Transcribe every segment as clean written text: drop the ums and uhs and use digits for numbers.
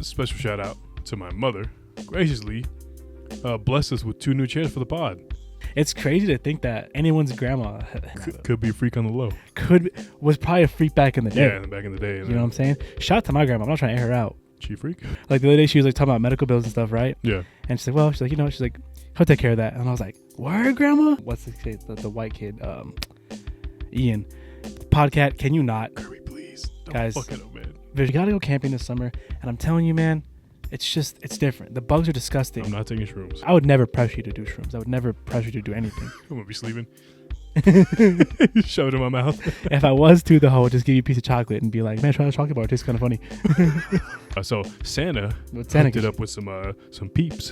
Special shout out to my mother. Graciously blessed us with 2 new chairs for the pod. It's crazy to think that anyone's grandma Could be a freak on the low. was probably a freak back in the day. Yeah, back in the day. You know what I'm saying? Shout out to my grandma. I'm not trying to air her out. She a freak? Like the other day, she was like talking about medical bills and stuff, right? Yeah. And she's like, well, she's like, she's like, he'll take care of that. And I was like, word, grandma? What's the kid? The white kid, Ian. Podcat, can you not? Hurry, please. Don't Guys, fuck it up, man. You gotta go camping this summer, and I'm telling you, man, it's different. The bugs are disgusting. I'm not taking shrooms. I would never pressure you to do shrooms. I would never pressure you to do anything. I'm gonna be sleeping. Shove it in my mouth. If I was to, though, I would just give you a piece of chocolate and be like, man, try the chocolate bar. It tastes kind of funny. So Santa Santa hooked it up with some Peeps.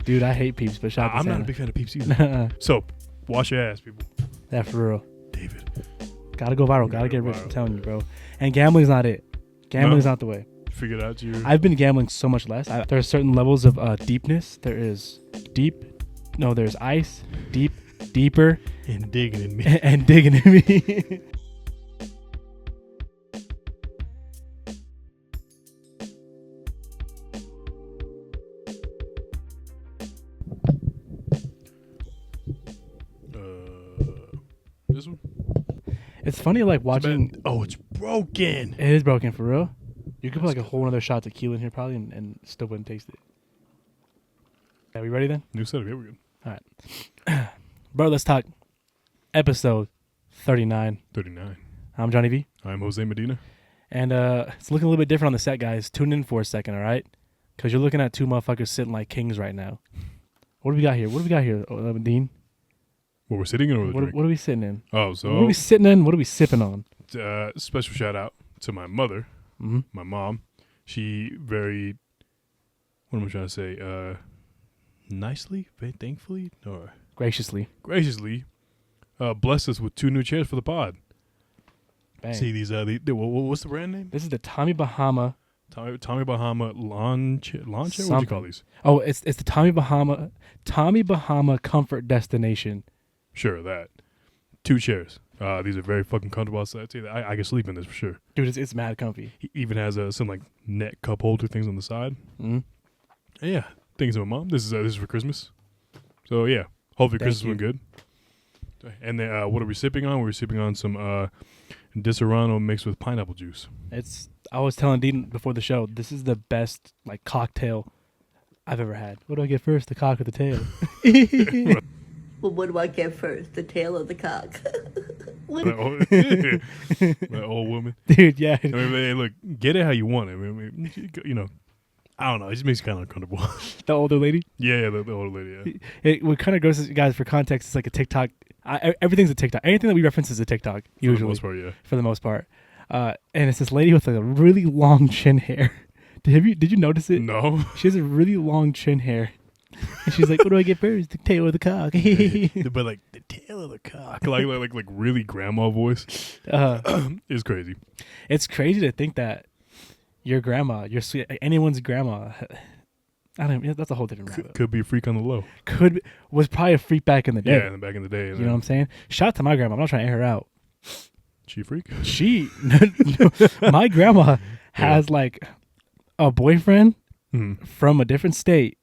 Dude, I hate Peeps, but shout out to I'm Santa. not a big fan of Peeps either. So wash your ass, people. Yeah, for real. David. Gotta go viral. Gotta get rich. I'm telling you, bro. And gambling's not it. Gambling's not the way. Figured out I've been gambling so much less. There are certain levels of deepness. There is deep. No, there's ice. Deep. Deeper. And digging in me. And digging in me. This one? It's funny, like watching. It's broken. It is broken for real. You could put like a whole other shot of tequila in here probably and still wouldn't taste it. Are we ready then? New setup. Here we go. All right. Bro, let's talk episode 39. 39. I'm Johnny V. I'm Jose Medina. And it's looking a little bit different on the set, guys. Tune in for a second, all right? Because you're looking at 2 motherfuckers sitting like kings right now. What do we got here? Dean? What we're sitting in or What are we sitting in? Oh, so What are we sitting in? What are we sipping on? special shout out to my mother, my mom. She very, what am I trying to say? Nicely, very thankfully, or graciously blessed us with 2 new chairs for the pod. Bang. See these? What's the brand name? This is the Tommy Bahama. Tommy Bahama lawn chair. What do you call these? Oh, it's the Tommy Bahama Comfort Destination. Sure, that 2 chairs. These are very fucking comfortable. I can sleep in this for sure. Dude, it's mad comfy. He even has some like neck cup holder things on the side. Mm-hmm. Yeah, thanks to my mom. This is for Christmas. So yeah, hopefully Christmas went good. And then what are we sipping on? We're sipping on some Disaronno mixed with pineapple juice. I was telling Dean before the show, this is the best like cocktail I've ever had. What do I get first, the cock or the tail? Well, what do I get first, the tail or the cock? My old woman. Dude, yeah. I mean, hey, look, get it how you want it. I mean, I don't know. It just makes you kind of uncomfortable. The older lady? Yeah, the older lady, yeah. What kind of goes, guys, for context, it's like a TikTok. Everything's a TikTok. Anything that we reference is a TikTok, usually. For the most part. And it's this lady with like a really long chin hair. Did you notice it? No. She has a really long chin hair. And she's like, what do I get first, the tail or the cock? But like the tail of the cock, like really grandma voice, is crazy. It's crazy to think that your grandma, anyone's grandma, that's a whole different rabbit. Could be a freak on the low. Was probably a freak back in the day. Yeah, back in the day. You know what I'm saying? Shout out to my grandma. I'm not trying to air her out. She a freak? My grandma has like a boyfriend from a different state.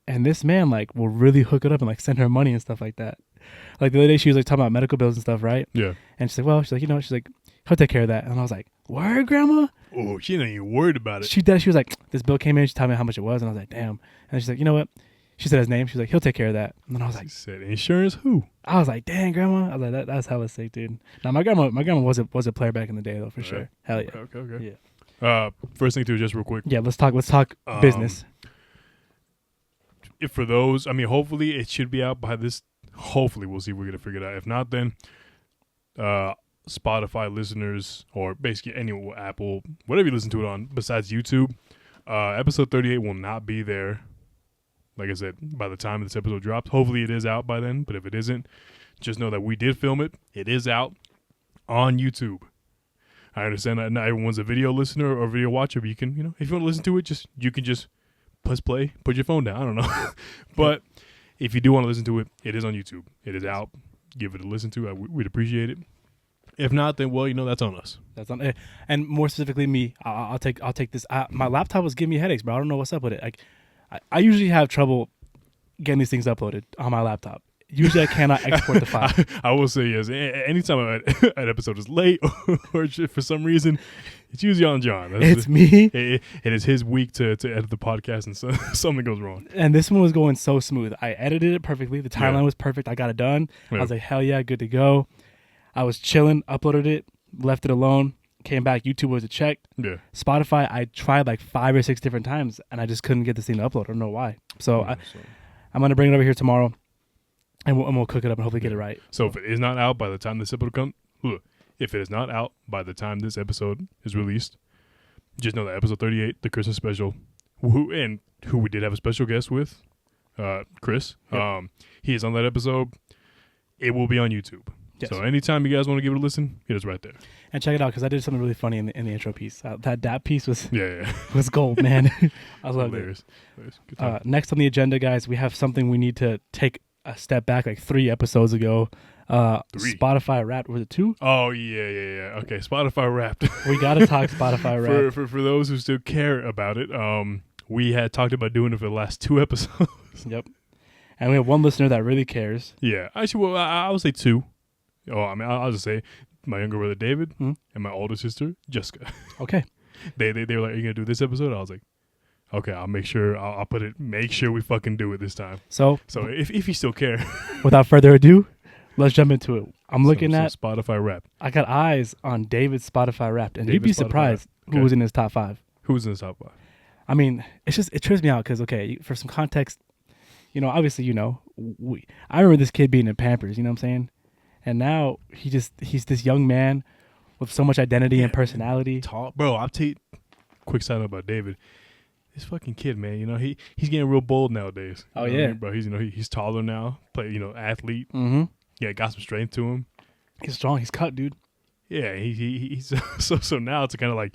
And this man like will really hook it up and like send her money and stuff like that. Like the other day she was like talking about medical bills and stuff, right? Yeah. And she's like, well, she's like, he'll take care of that. And I was like, word, grandma? Oh, she ain't even worried about it. She did. She was like, this bill came in. She told me how much it was. And I was like, damn. And she's like, you know what? She said his name. She was like, he'll take care of that. And then I was like, she said insurance who? I was like, dang, grandma. I was like, that's hella sick, dude. Now my grandma was a player back in the day though, for sure. Hell yeah. Okay. Yeah. First thing too, just real quick. Yeah, let's talk business. If for those, I mean, hopefully it should be out by this. Hopefully we'll see if we're gonna figure it out. If not, then Spotify listeners or basically any Apple, whatever you listen to it on besides YouTube, episode 38 will not be there. Like I said, by the time this episode drops, hopefully it is out by then. But if it isn't, just know that we did film it. It is out on YouTube. I understand that not everyone's a video listener or video watcher, but you can, if you want to listen to it, you can just press play, put your phone down. I don't know. But if you do want to listen to it, it is on YouTube. It is out. Give it a listen to. We'd appreciate it. If not, then well, that's on us. That's on, and more specifically me. I'll take this. My laptop was giving me headaches, bro. I don't know what's up with it. I usually have trouble getting these things uploaded on my laptop. Usually I cannot export the file. I will say yes. Anytime an episode is late or for some reason, it's usually on John. It's me. It is his week to edit the podcast, and so something goes wrong. And this one was going so smooth. I edited it perfectly. The timeline was perfect. I got it done. I was like, hell yeah, good to go. I was chilling, uploaded it, left it alone, came back. YouTube was a check. Yeah. Spotify, I tried like 5 or 6 different times, and I just couldn't get this thing to upload. I don't know why. So I'm going to bring it over here tomorrow. And we'll cook it up and hopefully get it right. So if it is not out by the time this episode is released, just know that episode 38, the Christmas special, who we did have a special guest with, Chris. Yep. He is on that episode. It will be on YouTube. Yes. So anytime you guys want to give it a listen, it is right there. And check it out because I did something really funny in the intro piece. That piece was yeah. was gold, man. I love it. Next on the agenda, guys, we have something we need to take a step back like 3 episodes ago. 3. Spotify Wrapped. Was it 2? Oh yeah. Okay, Spotify Wrapped. We gotta talk Spotify Wrapped. For those who still care about it, we had talked about doing it for the last 2 episodes. Yep. And we have one listener that really cares. Yeah, actually, well, I would say 2. Oh, I mean, I'll just say my younger brother David and my older sister Jessica. Okay. They were like, "Are you gonna do this episode?" I was like, "Okay, I'll make sure. I'll put it. Make sure we fucking do it this time." So if you still care, without further ado, let's jump into it. I'm looking at Spotify Wrapped. I got eyes on David's Spotify Wrapped, and you'd be surprised who was in his top 5. Who was in his top 5? I mean, it trips me out because for some context, obviously, I remember this kid being in Pampers. You know what I'm saying? And now he's this young man with so much identity and personality. Tall, bro. I'll tell you. Quick side note about David. This fucking kid, man. He's getting real bold nowadays. Oh yeah, bro. He's taller now. Athlete. Mm-hmm. Yeah, got some strength to him. He's strong. He's cut, dude. Yeah, he's so now to kind of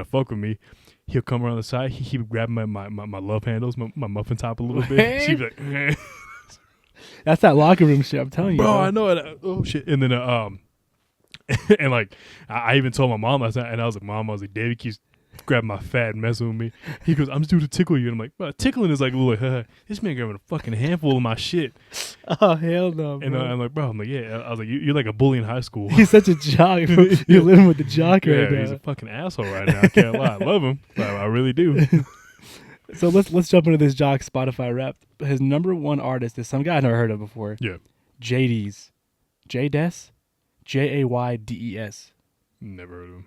fuck with me. He'll come around the side. He would grab my love handles, my muffin top a little bit. She'd be like. That's that locker room shit. I'm telling you, bro. I know it. Oh shit! And then and like I even told my mom last night, and I was like, David keeps grabbing my fat and messing with me. He goes, "I'm just due to tickle you," and I'm like, "Bro, tickling is like, this man grabbing a fucking handful of my shit." Oh hell no! Bro. And I'm like, yeah. I was like, you're like a bully in high school. He's such a jock. Bro. You're living with the jock right now. He's a fucking asshole right now. I can't lie. I love him, but I really do. So let's jump into this jock Spotify Wrapped. His number 1 artist is some guy I never heard of before. Yeah. JD's. Jaydes? Jaydes. Never heard of him.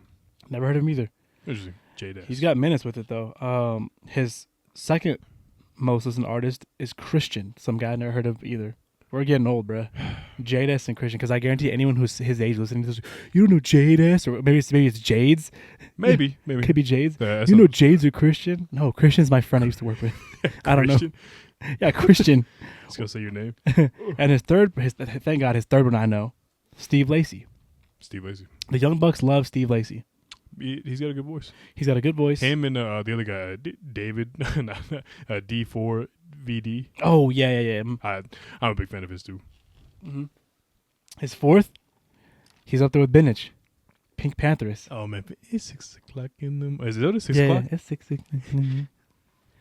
Never heard of him either. Interesting. Jaydes. He's got minutes with it though. His second most listened artist is Christian. Some guy I never heard of either. We're getting old, bruh. Jaydes and Christian, because I guarantee anyone who's his age listening to this, you don't know Jaydes, or maybe it's Jades. Maybe could be Jades. You know Jades or Christian? No, Christian's my friend I used to work with. I don't know. Yeah, Christian. Just gonna say your name. And thank God, his third one I know, Steve Lacy. Steve Lacy. The Young Bucks love Steve Lacy. He's got a good voice. He's got a good voice. Him and the other guy, David, D4 VD. Oh yeah. I'm a big fan of his too. Mm-hmm. His 4th, he's up there with Benich, Pink Pantheress. Oh man, it's 6 o'clock in the. Is it 6 o'clock? Yeah, it's 6 o'clock.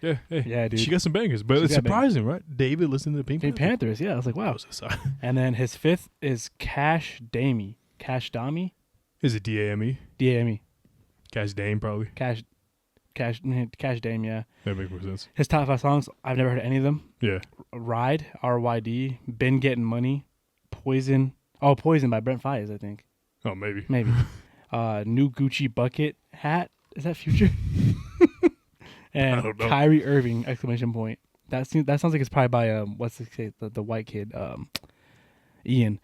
Yeah, hey, yeah, dude. She got some bangers, but it's surprising, right? David listening to Pink Pantheress. Yeah, I was like, wow. And then his 5th is Cash Dame. Cash Dame? Is it DAME? DAME. Cash Dame, probably. Cash Dame, yeah. That makes more sense. His top 5 songs, I've never heard any of them. Yeah. Ride, RYD, Been Getting Money, Poison. Oh, Poison by Brent Fayez, I think. Oh, maybe. New Gucci Bucket Hat. Is that Future? And Kyrie Irving, ! That sounds like it's probably by, what's the white kid? Ian.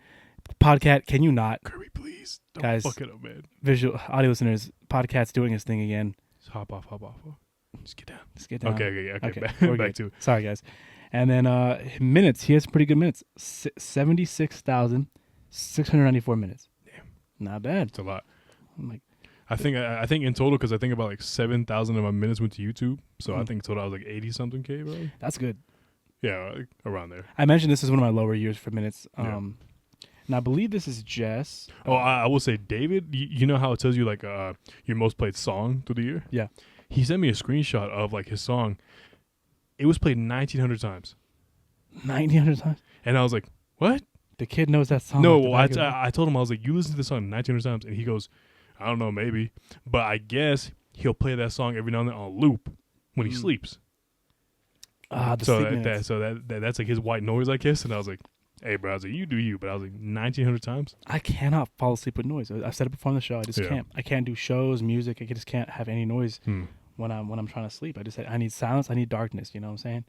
Podcast, can you not? Kirby, please. Don't guys, fuck it up, man. Visual audio listeners, podcast doing his thing again. Just hop off. Just get down. Okay. Back to it. Sorry, guys. And then minutes. He has pretty good minutes. 76,694 minutes. Damn. Not bad. It's a lot. I'm like, I think in total, because I think about like 7,000 of my minutes went to YouTube. So I think total I was like 80-something K, bro. That's good. Yeah, around there. I mentioned this is one of my lower years for minutes. And I believe this is Jess. Oh, I will say, David, you know how it tells you like your most played song through the year? Yeah. He sent me a screenshot of like his song. It was played 1,900 times. 1,900 times? And I was like, what? The kid knows that song. No, like the back of I told him, I was like, you listen to this song 1,900 times. And he goes, I don't know, maybe. But I guess he'll play that song every now and then on loop when he sleeps. the So sleep minutes. that's like his white noise, I guess. And I was like, hey, bro, I was like, you do you. But I was like, 1,900 times? I cannot fall asleep with noise. I've said it before on the show. I just Yeah. can't. I can't do shows, music. I just can't have any noise when I'm trying to sleep. I just said I need silence. I need darkness. You know what I'm saying?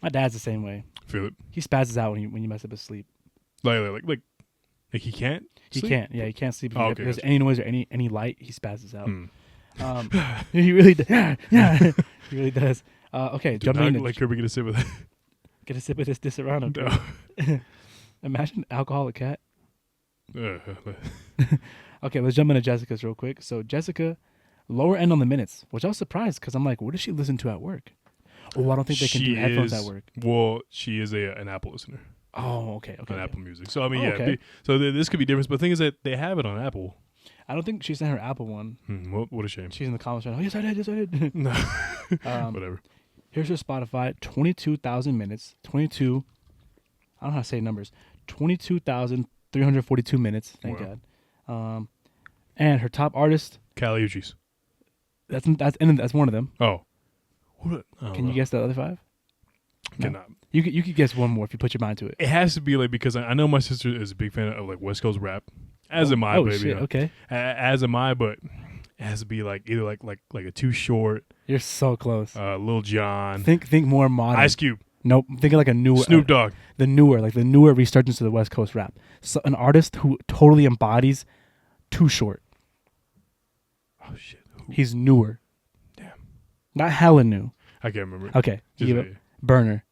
My dad's the same way. Feel it. He spazzes out when you mess up his sleep. Like he can't He sleep? can't. Yeah, he can't sleep. If, Oh, if okay, there's gotcha. any noise or any light, he spazzes out. He really does. Yeah, he really does. Okay, Dude, jumping not into like Kirby get a sip of that. get a sip of this Disaronno. No. Imagine alcoholic cat. Uh, Okay, let's jump into Jessica's real quick. So Jessica, lower end on the minutes, which I was surprised because I'm like, what does she listen to at work? Oh, I don't think they can do headphones at work. Well, she is an Apple listener Oh, okay. on Apple Music. So I mean, Oh, yeah. okay. So this could be different. But the thing is that they have it on Apple. I don't think she sent her Apple one. What a shame. She's in the comments right now. Yes, I did. Yes, I did. No, whatever. Here's her Spotify: 22,000 minutes. 22. I don't know how to say numbers. 22,342 minutes. Thank Wow. God. And her top artist. Kali Uchis. That's one of them. Oh. What? Can you guess the other five? No. Cannot. You could guess one more if you put your mind to it. It has to be like because I know my sister is a big fan of like West Coast rap. As am I, baby. Shit, You know. okay. As am I, but it has to be like either like a Too Short, You're so close. Lil Jon, Think more modern. Ice Cube, Nope. Think of like a newer Snoop Dogg. the newer resurgence of the West Coast rap. So an artist who totally embodies Too Short. Oh shit. Who? He's newer. Damn. Not hella new. I can't remember. Okay. Just give say it. it. Burner.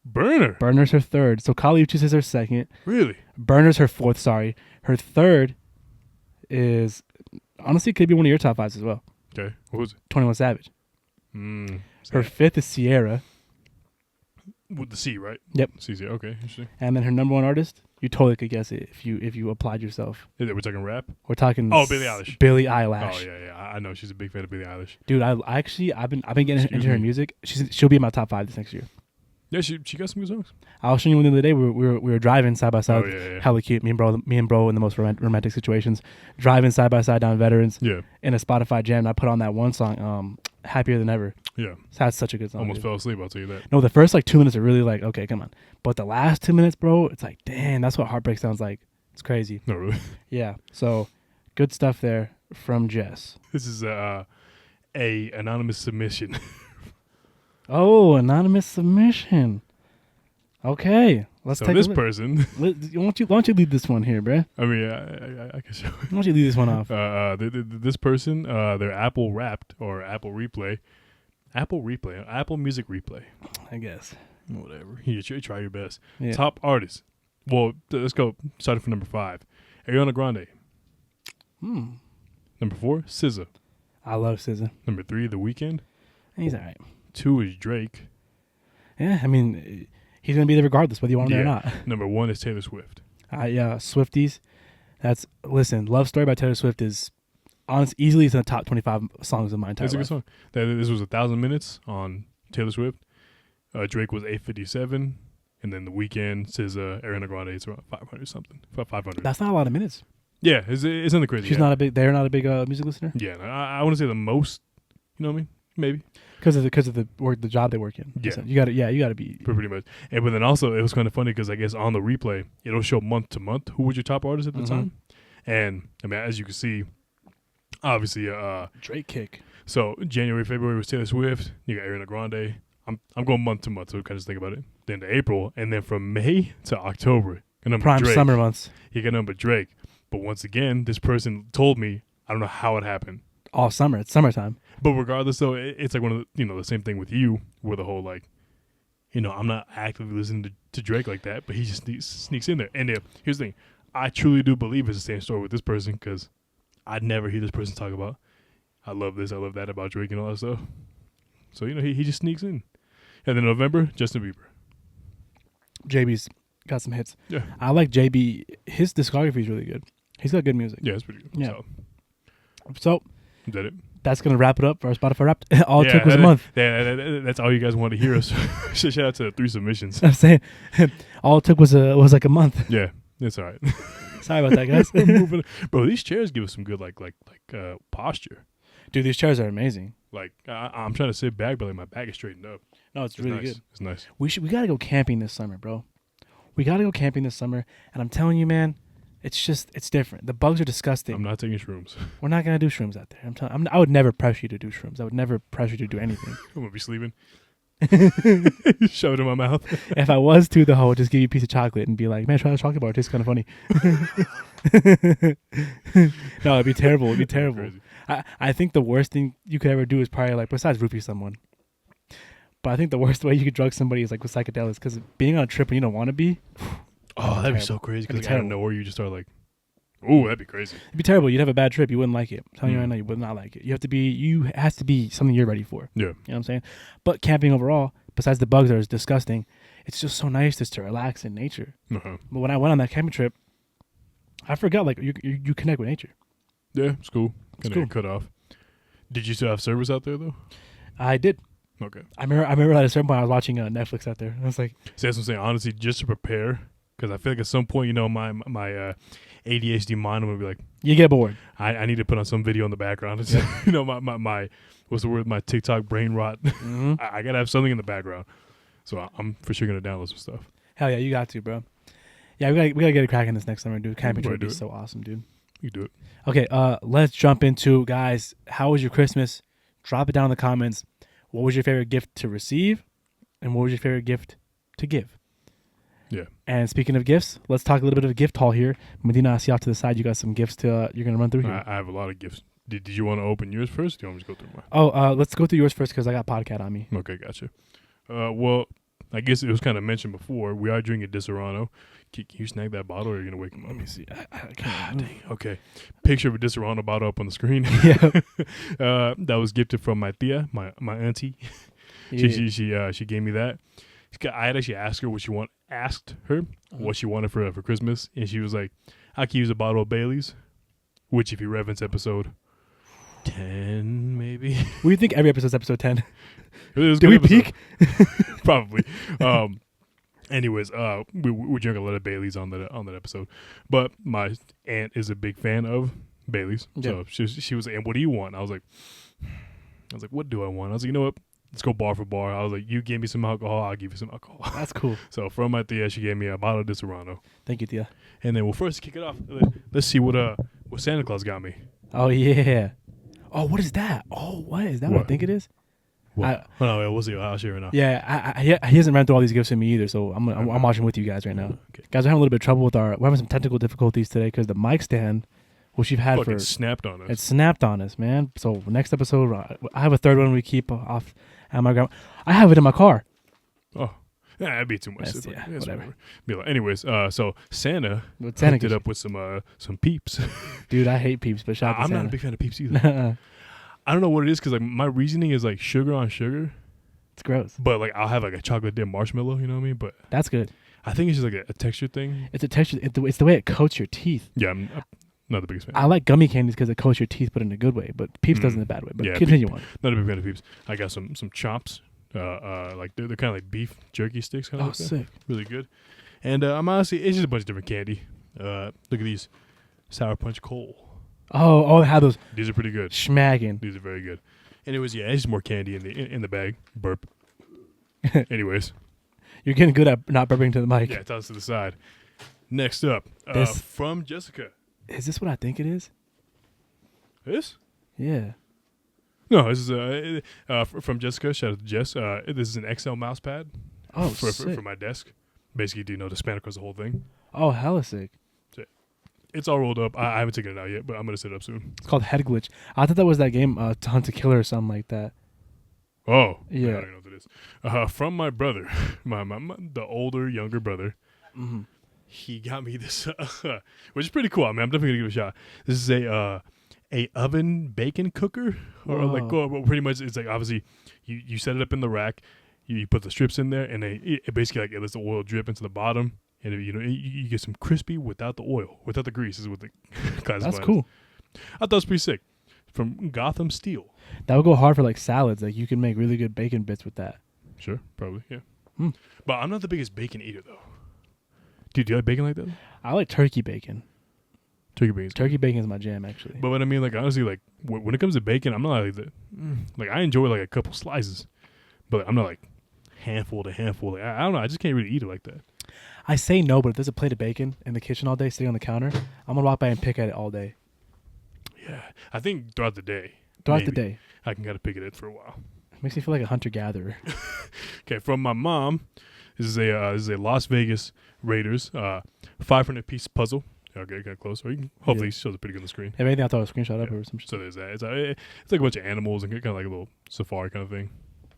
Burner. Burner's her third. So Kali Uchis is her second. Really? Burner's her fourth, sorry. Her third is honestly could be one of your top fives as well. Okay. What was it? 21 Savage. Her fifth is Sierra. With the C, right? Yep. CC. Okay. Interesting. And then her number one artist, you totally could guess it if you applied yourself. We're talking rap? We're talking Billie Eilish. Billie Eilish. Oh yeah. I know she's a big fan of Billie Eilish. Dude, I've been getting Excuse into her me. music. She'll be in my top 5 this next year. Yeah, she got some good songs. I was showing you one the other day. We were driving side by side. Oh, yeah. Hella cute. Me and bro in the most romantic situations, driving side by side down Veterans. Yeah. In a Spotify jam. And I put on that one song, "Happier Than Ever." Yeah. That's such a good song. Almost dude. fell asleep, I'll tell you that. No, the first like 2 minutes are really like, okay, come on. But the last 2 minutes, bro, it's like, damn, that's what heartbreak sounds like. It's crazy. No, really. Yeah. So good stuff there from Jess. This is a anonymous submission. Oh, anonymous submission. Okay, let's So take this a look. person, Why don't you lead this one here, bruh? I mean, I can show Why don't you lead this one off? this person, their Apple Wrapped or Apple Replay, Apple Music Replay, I guess. whatever. You try your best. Yeah. Top artists. Well, let's go. Starting from number 5, Ariana Grande. Number 4, SZA. I love SZA. Number 3, The Weeknd. He's all right. 2 is Drake. Yeah, I mean, he's gonna be there regardless whether you want him there or not. Number 1 is Taylor Swift. Yeah, Swifties. Listen, Love Story by Taylor Swift is easily in the top 25 songs of my entire That's a good life. song. This was 1,000 minutes on Taylor Swift. Drake was 857, and then The Weeknd, SZA, Ariana Grande, it's around 500 something. 500. That's not a lot of minutes. Yeah, it's in the crazy. They're not a big music listener Yeah, I want to say the most. You know what I mean? Maybe because of the work, the job they work in. Yeah. So you got to be. pretty much. And but then also it was kind of funny because I guess on the replay it'll show month to month who was your top artist at the time, and I mean as you can see, obviously Drake kick. So January, February was Taylor Swift. You got Ariana Grande. I'm going month to month, so kind of just think about it. Then to April, and then from May to October, Prime Drake. summer months. You got number Drake. But once again, this person told me I don't know how it happened. All summer. It's summertime. But regardless, though, it's like one of the the same thing with you, where the whole like, I'm not actively listening to Drake like that, but he just sneaks in there. And here's the thing, I truly do believe it's the same story with this person because I'd never hear this person talk about, I love this, I love that about Drake and all that stuff. So he just sneaks in. And then November, Justin Bieber. JB's got some hits. Yeah. I like JB. His discography is really good. He's got good music. Yeah, it's pretty good. Yeah. So, So is that it? that's gonna wrap it up for our Spotify Wrapped. All it took was a month. That's all you guys want to hear us. Shout out to the 3 submissions. I'm saying, all it took was like a month. Yeah, it's all right. Sorry about that, guys. Moving, bro. These chairs give us some good like posture. Dude, these chairs are amazing. Like I'm trying to sit back, but like my back is straightened up. No, it's really nice. good. It's nice. We gotta go camping this summer, bro. We gotta go camping this summer, and I'm telling you, man, it's different. The bugs are disgusting. I'm not taking shrooms. We're not gonna do shrooms out there. I would never pressure you to do shrooms. I would never pressure you to do anything. I'm gonna be sleeping. Shove it in my mouth. If I was to, though, I would just give you a piece of chocolate and be like, man, try this chocolate bar. It tastes kind of funny. No, it'd be terrible. It'd be terrible. Crazy. I think the worst thing you could ever do is probably like, besides roofie someone. But I think the worst way you could drug somebody is like with psychedelics, because being on a trip when you don't want to be. Oh, that'd be terrible. so crazy. That'd be Because out of nowhere, you just start like, ooh, that'd be crazy. It'd be terrible. You'd have a bad trip. You wouldn't like it. I'm telling you right now, you would not like it. It has to be something you're ready for. Yeah. You know what I'm saying? But camping overall, besides the bugs that are disgusting, it's just so nice just to relax in nature. Uh-huh. But when I went on that camping trip, I forgot, like, you connect with nature. Yeah, it's cool. It's Kinda cool. cut off. Did you still have service out there though? I did. Okay. I remember at a certain point I was watching Netflix out there. I was like, See, that's what I'm saying. Honestly, just to prepare, because I feel like at some point, my ADHD mind will be like, you get bored. I need to put on some video in the background. It's, my what's the word? My TikTok brain rot. Mm-hmm. I gotta have something in the background. So I'm for sure gonna download some stuff. Hell yeah, you got to, bro. Yeah, we gotta get a crack in this next summer, dude. Camping We're trip would gonna be do so awesome, dude. You do it. Okay, let's jump into, guys, how was your Christmas? Drop it down in the comments. What was your favorite gift to receive? And what was your favorite gift to give? Yeah. And speaking of gifts, let's talk a little bit of a gift haul here. Medina, I see off to the side you got some gifts you're going to run through here. I have a lot of gifts. Did you want to open yours first? Do you want me to go through mine? Oh, let's go through yours first because I got podcast on me. Okay, gotcha. Well, I guess it was kind of mentioned before. We are drinking Disaronno. Can you snag that bottle or are you going to wake him up? Let me see. I Ah, can't. dang. Okay. Picture of a Disaronno bottle up on the screen. Yeah. That was gifted from my tia, my auntie. Yeah. She gave me that. I had actually asked her what she what she wanted for Christmas, and she was like, "I could use a bottle of Bailey's," which, if you reference episode 10, maybe. What do you think every episode's episode 10? It was a Did good we episode. peak? Probably. Anyways, we drank a lot of Bailey's on that episode, but my aunt is a big fan of Bailey's, so she was like, "And what do you want?" I was like, "What do I want?" I was like, "You know what? Let's go bar for bar." I was like, "You gave me some alcohol, I'll give you some alcohol." That's cool. So from my tia, she gave me a bottle of Disaronno, Thank you, Tia. and then we'll first kick it off. Let's see what Santa Claus got me. Oh, yeah. Oh, what is that? Oh, what is that? What I What? think it is? What? We'll see. I'll share it now. Yeah, he hasn't ran through all these gifts with me either, so I'm watching with you guys right now. Okay. Guys, we're having a little bit of trouble we're having some technical difficulties today because the mic stand, which we've had Fucking snapped on us. it snapped on us, man. So next episode, I have a third one we keep off at my grandma. I have it in my car. Oh, yeah, that'd be too much. That's- yeah, It's whatever. Be like, anyways, so Santa But Santa hooked it gives- up with some peeps. Dude, I hate peeps, but shout out to I'm Santa. not a big fan of peeps either. I don't know what it is because like my reasoning is like sugar on sugar, It's gross. but like I'll have like a chocolate dip marshmallow. You know what I mean? But That's good. I think it's just like a texture thing. It's a texture. It's the way it coats your teeth. Yeah, I'm not the biggest fan. I like gummy candies because it coats your teeth, but in a good way. But peeps does in a bad way. But continue on. Not a big fan of peeps. I got some chops. Like they're kind of like beef jerky sticks. Kind of Oh, like that. sick. Really good. And I'm honestly, it's just a bunch of different candy. Look at these Sour Punch Coal. Oh, they have those These are pretty good. schmagging. These are very good. Anyways, yeah, it's just more candy in the bag. Burp. Anyways, You're getting good at not burping to the mic. yeah, toss to the side. Next up, This- from Jessica. Is this what I think it is? This? Yeah. No, this is from Jessica. Shout out to Jess. This is an XL mouse pad. Oh, for sick. my desk. Basically, to span across the whole thing. Oh, hella sick. It's all rolled up. I haven't taken it out yet, but I'm gonna set it up soon. It's called Head Glitch. I thought that was that game, Hunt to Killer or something like that. Oh, Yeah. I don't even know what it is. From my brother, the younger brother. Mm-hmm. He got me this, which is pretty cool. I mean, I'm definitely gonna give it a shot. This is a oven bacon cooker, or like, well, pretty much it's like obviously you set it up in the rack, you put the strips in there, and it basically like it lets the oil drip into the bottom, and you get some crispy without the oil, without the grease is what the classifies. That's cool. I thought it was pretty sick. From Gotham Steel. That would go hard for like salads. Like you can make really good bacon bits with that. Sure, probably, yeah. Hmm. But I'm not the biggest bacon eater though. Dude, do you like bacon like that? I like turkey bacon. Turkey bacon. Turkey bacon is my jam, actually. But what I mean, like honestly, like when it comes to bacon, I'm not like the like I enjoy like a couple slices, but I'm not like handful to handful. Like, I don't know. I just can't really eat it like that. I say no, but if there's a plate of bacon in the kitchen all day, sitting on the counter, I'm gonna walk by and pick at it all day. Yeah, I think throughout the day. Throughout the day, I can kind of pick it in for a while. makes me feel like a hunter gatherer. Okay, from my mom, this is a Las Vegas Raiders 500-piece puzzle. Okay, kind of close. Or you can, hopefully, it shows it pretty good on the screen. If anything, I'll throw a screenshot up or some shit. So there's that. It's like a bunch of animals and kind of like a little safari kind of thing.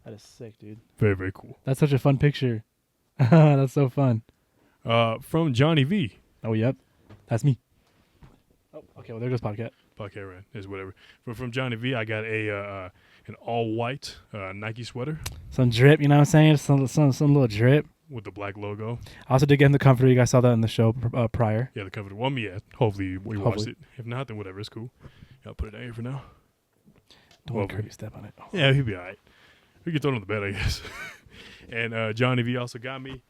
That is sick, dude. Very, very cool. That's such a fun picture. That's so fun. From Johnny V. Oh, yep. That's me. Oh, okay. Well, there goes Podcat. Podcast right is whatever. From Johnny V, I got an all white Nike sweater Some drip, you know what I'm saying? Some little drip. with the black logo. I also did get him the comforter. You guys saw that in the show prior. Yeah, the cover one. Yeah, hopefully we watched it. If not, then whatever. It's cool. Yeah, I'll put it down here for now. Don't want Kirby step on it. Oh. Yeah, he'll be all right. We can throw it on the bed, I guess. And Johnny V also got me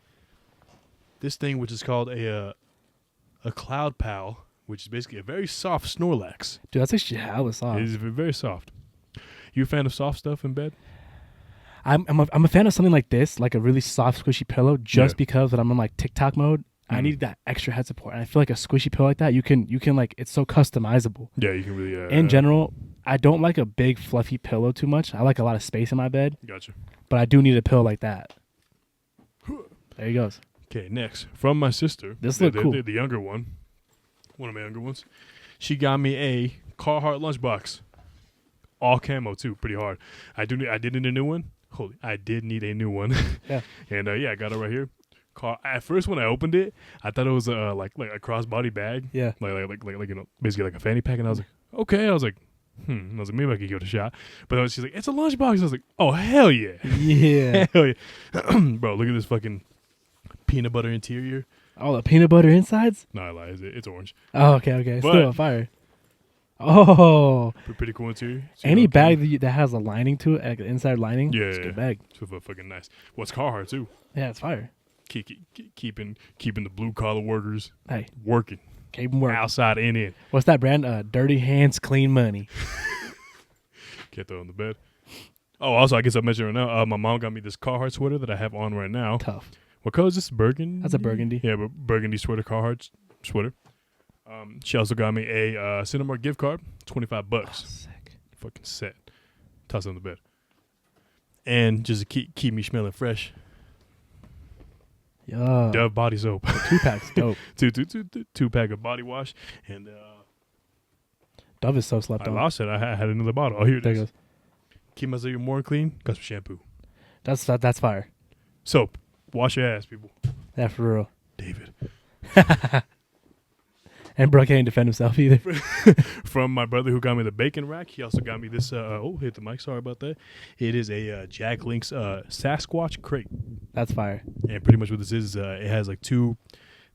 this thing, which is called a Cloud Pal, which is basically a very soft Snorlax. Dude, that's actually hella soft. It is very soft. You a fan of soft stuff in bed? I'm a fan of something like this, like a really soft, squishy pillow, just because when I'm in like TikTok mode, I need that extra head support. And I feel like a squishy pillow like that, you can like, it's so customizable. Yeah, you can really. In general, I don't like a big fluffy pillow too much. I like a lot of space in my bed. Gotcha. But I do need a pillow like that. There he goes. Okay, next from my sister. This look cool. The younger one of my younger ones. She got me a Carhartt lunchbox, all camo too, pretty hard. I did need a new one. I did need a new one. Yeah. And I got it right here. At first, when I opened it, I thought it was like a crossbody bag. Yeah. Like basically like a fanny pack, and I was like, okay. I was like, And I was like, maybe I could give it a shot. But then she's like, it's a lunchbox. I was like, oh, hell yeah. Yeah. Hell yeah. Bro, look at this fucking peanut butter interior. Oh, the peanut butter insides? No, I lie. It's orange. Oh, okay. But- Still on fire. Oh. Pretty cool interior. Any bag that has a lining to it, like an inside lining, Yeah, it's a good bag. It's fucking nice. Well, it's Carhartt, too. Yeah, it's fire. Keeping the blue-collar workers Hey, working. keep them working. Outside and in. What's that brand? Dirty Hands, Clean Money. Can't throw it in the bed. Oh, also, I guess I mentioned right now, my mom got me this Carhartt sweater that I have on right now. Tough. What color is this? Burgundy? That's a burgundy. Yeah, but burgundy sweater, Carhartt sweater. She also got me a Cinemark gift card, $25. Oh, sick. Fucking set. Toss it on the bed. And just to keep me smelling fresh, Yeah. Dove body soap. 2-pack's dope. two pack of body wash. And Dove is so slept I on. lost it. I had another bottle. Oh, here it There it is. goes. Keep myself even more clean. Got some shampoo. That's fire. Soap. Wash your ass, people. Yeah, for real. David. And bro can't defend himself either. From my brother who got me the bacon rack. He also got me this. Hit the mic. Sorry about that. It is a Jack Link's Sasquatch crate. That's fire. And pretty much what this is, it has like two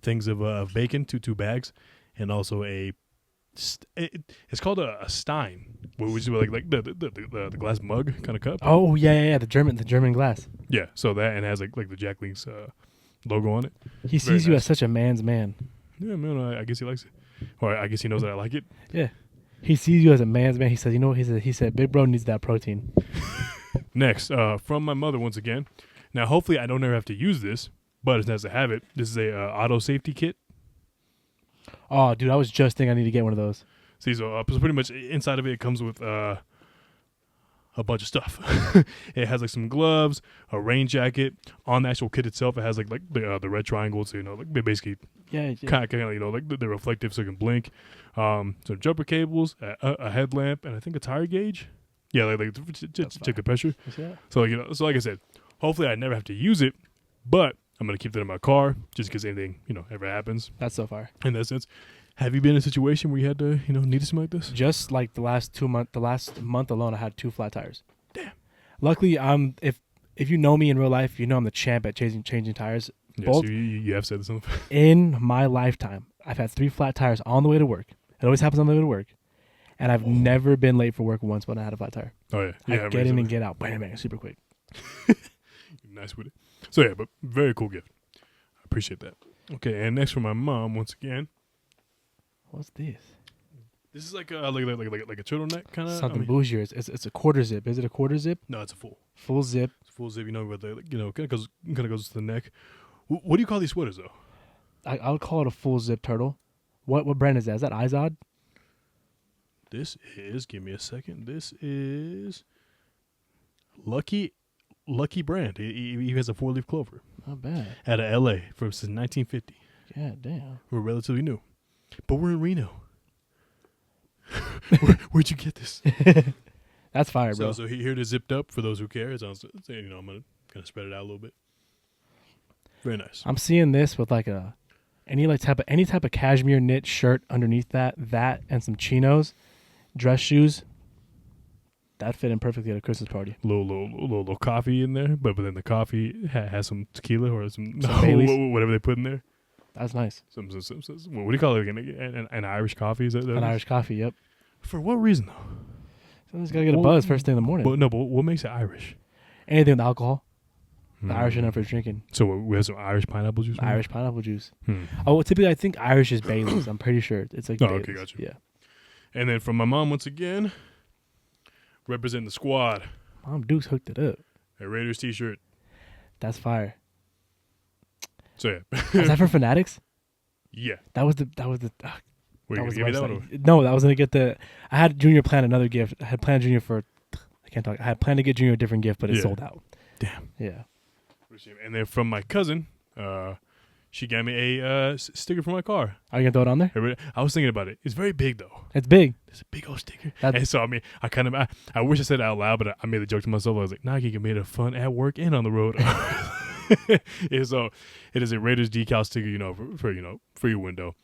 things of bacon, two bags, and also it's called a stein, which is like the glass mug kind of cup. Oh yeah. The German glass. Yeah, so that, and it has like the Jack Link's logo on it. He Very sees you nice. as such a man's man. Yeah, man, I guess he likes it, or I guess he knows that I like it. Yeah. He sees you as a man's man. He says, you know what? He said, big bro needs that protein. Next, from my mother once again. Now, hopefully, I don't ever have to use this, but it's nice to have it. This is a auto safety kit. Oh, dude, I was just thinking I need to get one of those. See, so pretty much inside of it comes with a bunch of stuff. It has like some gloves, a rain jacket. On the actual kit itself, it has like the red triangle, so like they basically Yeah. kind of like they're reflective, so you can blink. Some jumper cables, a headlamp, and I think a tire gauge. Yeah, like to check the pressure. So so like I said, hopefully I never have to use it, but I'm gonna keep that in my car just in case anything ever happens. That's so far. In that sense, have you been in a situation where you had to need something like this? Just like the last month alone, I had 2 flat tires. Damn. Luckily, if you know me in real life, you know I'm the champ at changing tires. Yeah, Both so you have said this on the in my lifetime, I've had 3 flat tires on the way to work. It always happens on the way to work. And I've never been late for work once when I had a flat tire. Oh, yeah. I get in and get out. Bang, bang, super quick. Nice with it. So, yeah, but very cool gift. I appreciate that. Okay, and next for my mom, once again. What's this? This is like a turtleneck kind of. Something bougier. It's a quarter zip. Is it a quarter zip? No, it's a full. Full zip. It's a full zip, where kind of goes to the neck. What do you call these sweaters, though? I would call it a full zip turtle. What brand is that? Is that Izod? This is, give me a second. This is Lucky brand. He has a 4-leaf clover. Not bad. Out of LA since 1950. Yeah, damn. We're relatively new. But we're in Reno. Where'd you get this? That's fire, bro. So here it is zipped up for those who care. It's on, I'm gonna kind of spread it out a little bit. Very nice. I'm seeing this with like any type of cashmere knit shirt underneath that and some chinos, dress shoes. That fit in perfectly at a Christmas party. Little coffee in there, but then the coffee has some tequila or some Baileys. whatever they put in there. That's nice. Some what do you call it again? An Irish coffee? Is that An Irish coffee, yep. For what reason though? Someone's got to get a buzz first thing in the morning. But what makes it Irish? Anything with alcohol. The Irish are known for drinking. So we have some Irish pineapple juice? Irish pineapple juice. Oh, typically I think Irish is Bailey's. I'm pretty sure. It's like Bailey's. Okay, gotcha. Yeah. And then from my mom once again, representing the squad. Mom Dukes hooked it up. A Raiders t-shirt. That's fire. So yeah. Is that for Fanatics? Yeah. That was the Were you that was gonna give me that website. one? No, that was gonna get the. I had Junior plan another gift. I had planned Junior for. I can't talk. I had planned to get Junior a different gift, but it sold out. Damn. Yeah. And then from my cousin, she got me a sticker for my car. Are you gonna throw it on there? I was thinking about it. It's very big though. It's big. It's a big old sticker. And so I wish I said it out loud, but I made the joke to myself. I was like, Nike can make it fun at work and on the road. And so it is a Raiders decal sticker, for your window.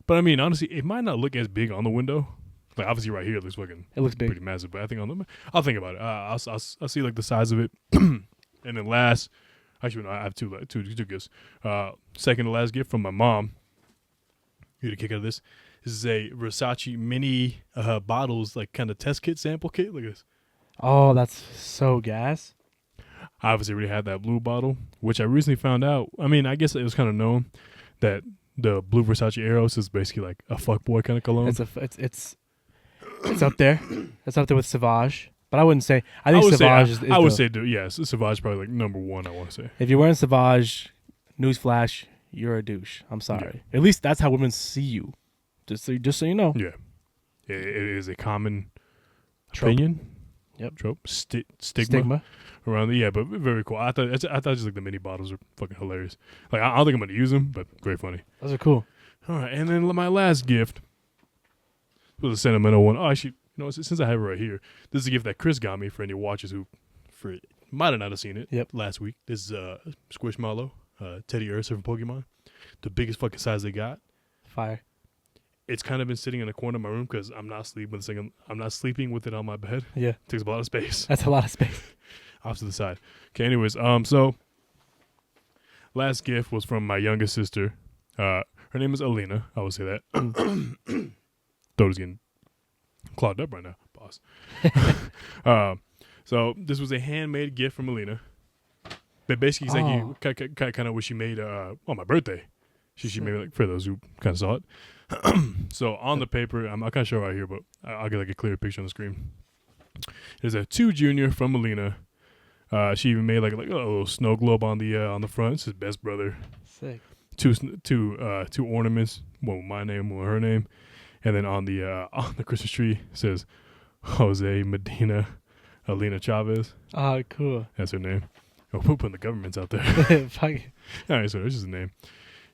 But I mean, honestly, it might not look as big on the window. Like obviously, right here it looks big, pretty massive. But I think I'll think about it. I'll see like the size of it. And then last, actually, no, I have two gifts. Second to last gift from my mom. You get a kick out of this. This is a Versace mini bottles, like kind of test kit, sample kit. Look at this. Oh, that's so gas. I obviously already had that blue bottle, which I recently found out. I mean, I guess it was kind of known that the blue Versace Eros is basically like a fuckboy kind of cologne. It's up there. It's up there with Sauvage. But I wouldn't say. I think Sauvage is. I would say, yes, Sauvage is probably like number one. I want to say. If you're wearing Sauvage, newsflash, you're a douche. I'm sorry. Yeah. At least that's how women see you. Just so you know. Yeah, it is a common trope. Opinion. Yep. Trope. Stigma around the but very cool. I thought just like the mini bottles are fucking hilarious. Like I don't think I'm gonna use them, but very funny. Those are cool. All right, and then my last gift was a sentimental one. Oh, actually, since I have it right here, this is a gift that Chris got me for any watchers who might have not seen it. Yep. Last week. This is Squishmallow, Teddy Ursa from Pokemon, the biggest fucking size they got. Fire. It's kind of been sitting in the corner of my room because I'm not sleeping with it on my bed. Yeah, it takes up a lot of space. That's a lot of space. Off to the side. Okay. Anyways, so last gift was from my youngest sister. Her name is Alina. I will say that. Throat is getting clogged up right now, boss. So this was a handmade gift from Alina. But basically, it's like kind of what she made on my birthday. She made like for those who kind of saw it. So on the paper, I'm not kind of sure right here, but I'll get like a clear picture on the screen. There's a 2 Junior from Alina. She even made like a little snow globe on the front. It's his best brother. Sick. Two ornaments, one with my name, one with her name, and then on the Christmas tree it says Jose Medina Alina Chavez. Oh, cool. That's her name. Oh, we're putting the governments out there. Fuck. All right, so that's just a name.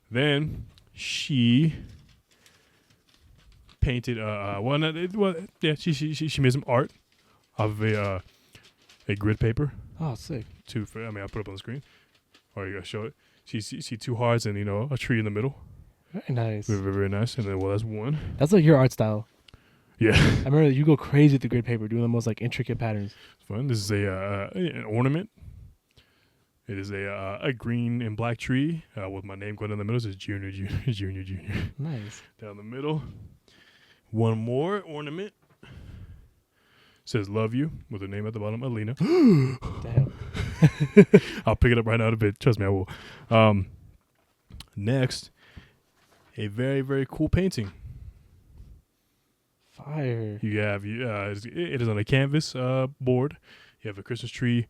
Then she painted she made some art of a grid paper. Oh, sick. I'll put it up on the screen, or you gotta show it. She 2 hearts and a tree in the middle. Very nice. Very, very, very nice. And then that's one. That's like your art style. Yeah. I remember you go crazy with the grid paper, doing the most like intricate patterns. It's fun. This is an ornament. It is a green and black tree with my name going in the middle. It says Junior, Junior, Junior, Junior. Nice. Down the middle. One more ornament. Says love you with her name at the bottom, Alina. Damn. I'll pick it up right now in a bit. Trust me, I will. Next, a very, very cool painting. Fire. You have it is on a canvas board. You have a Christmas tree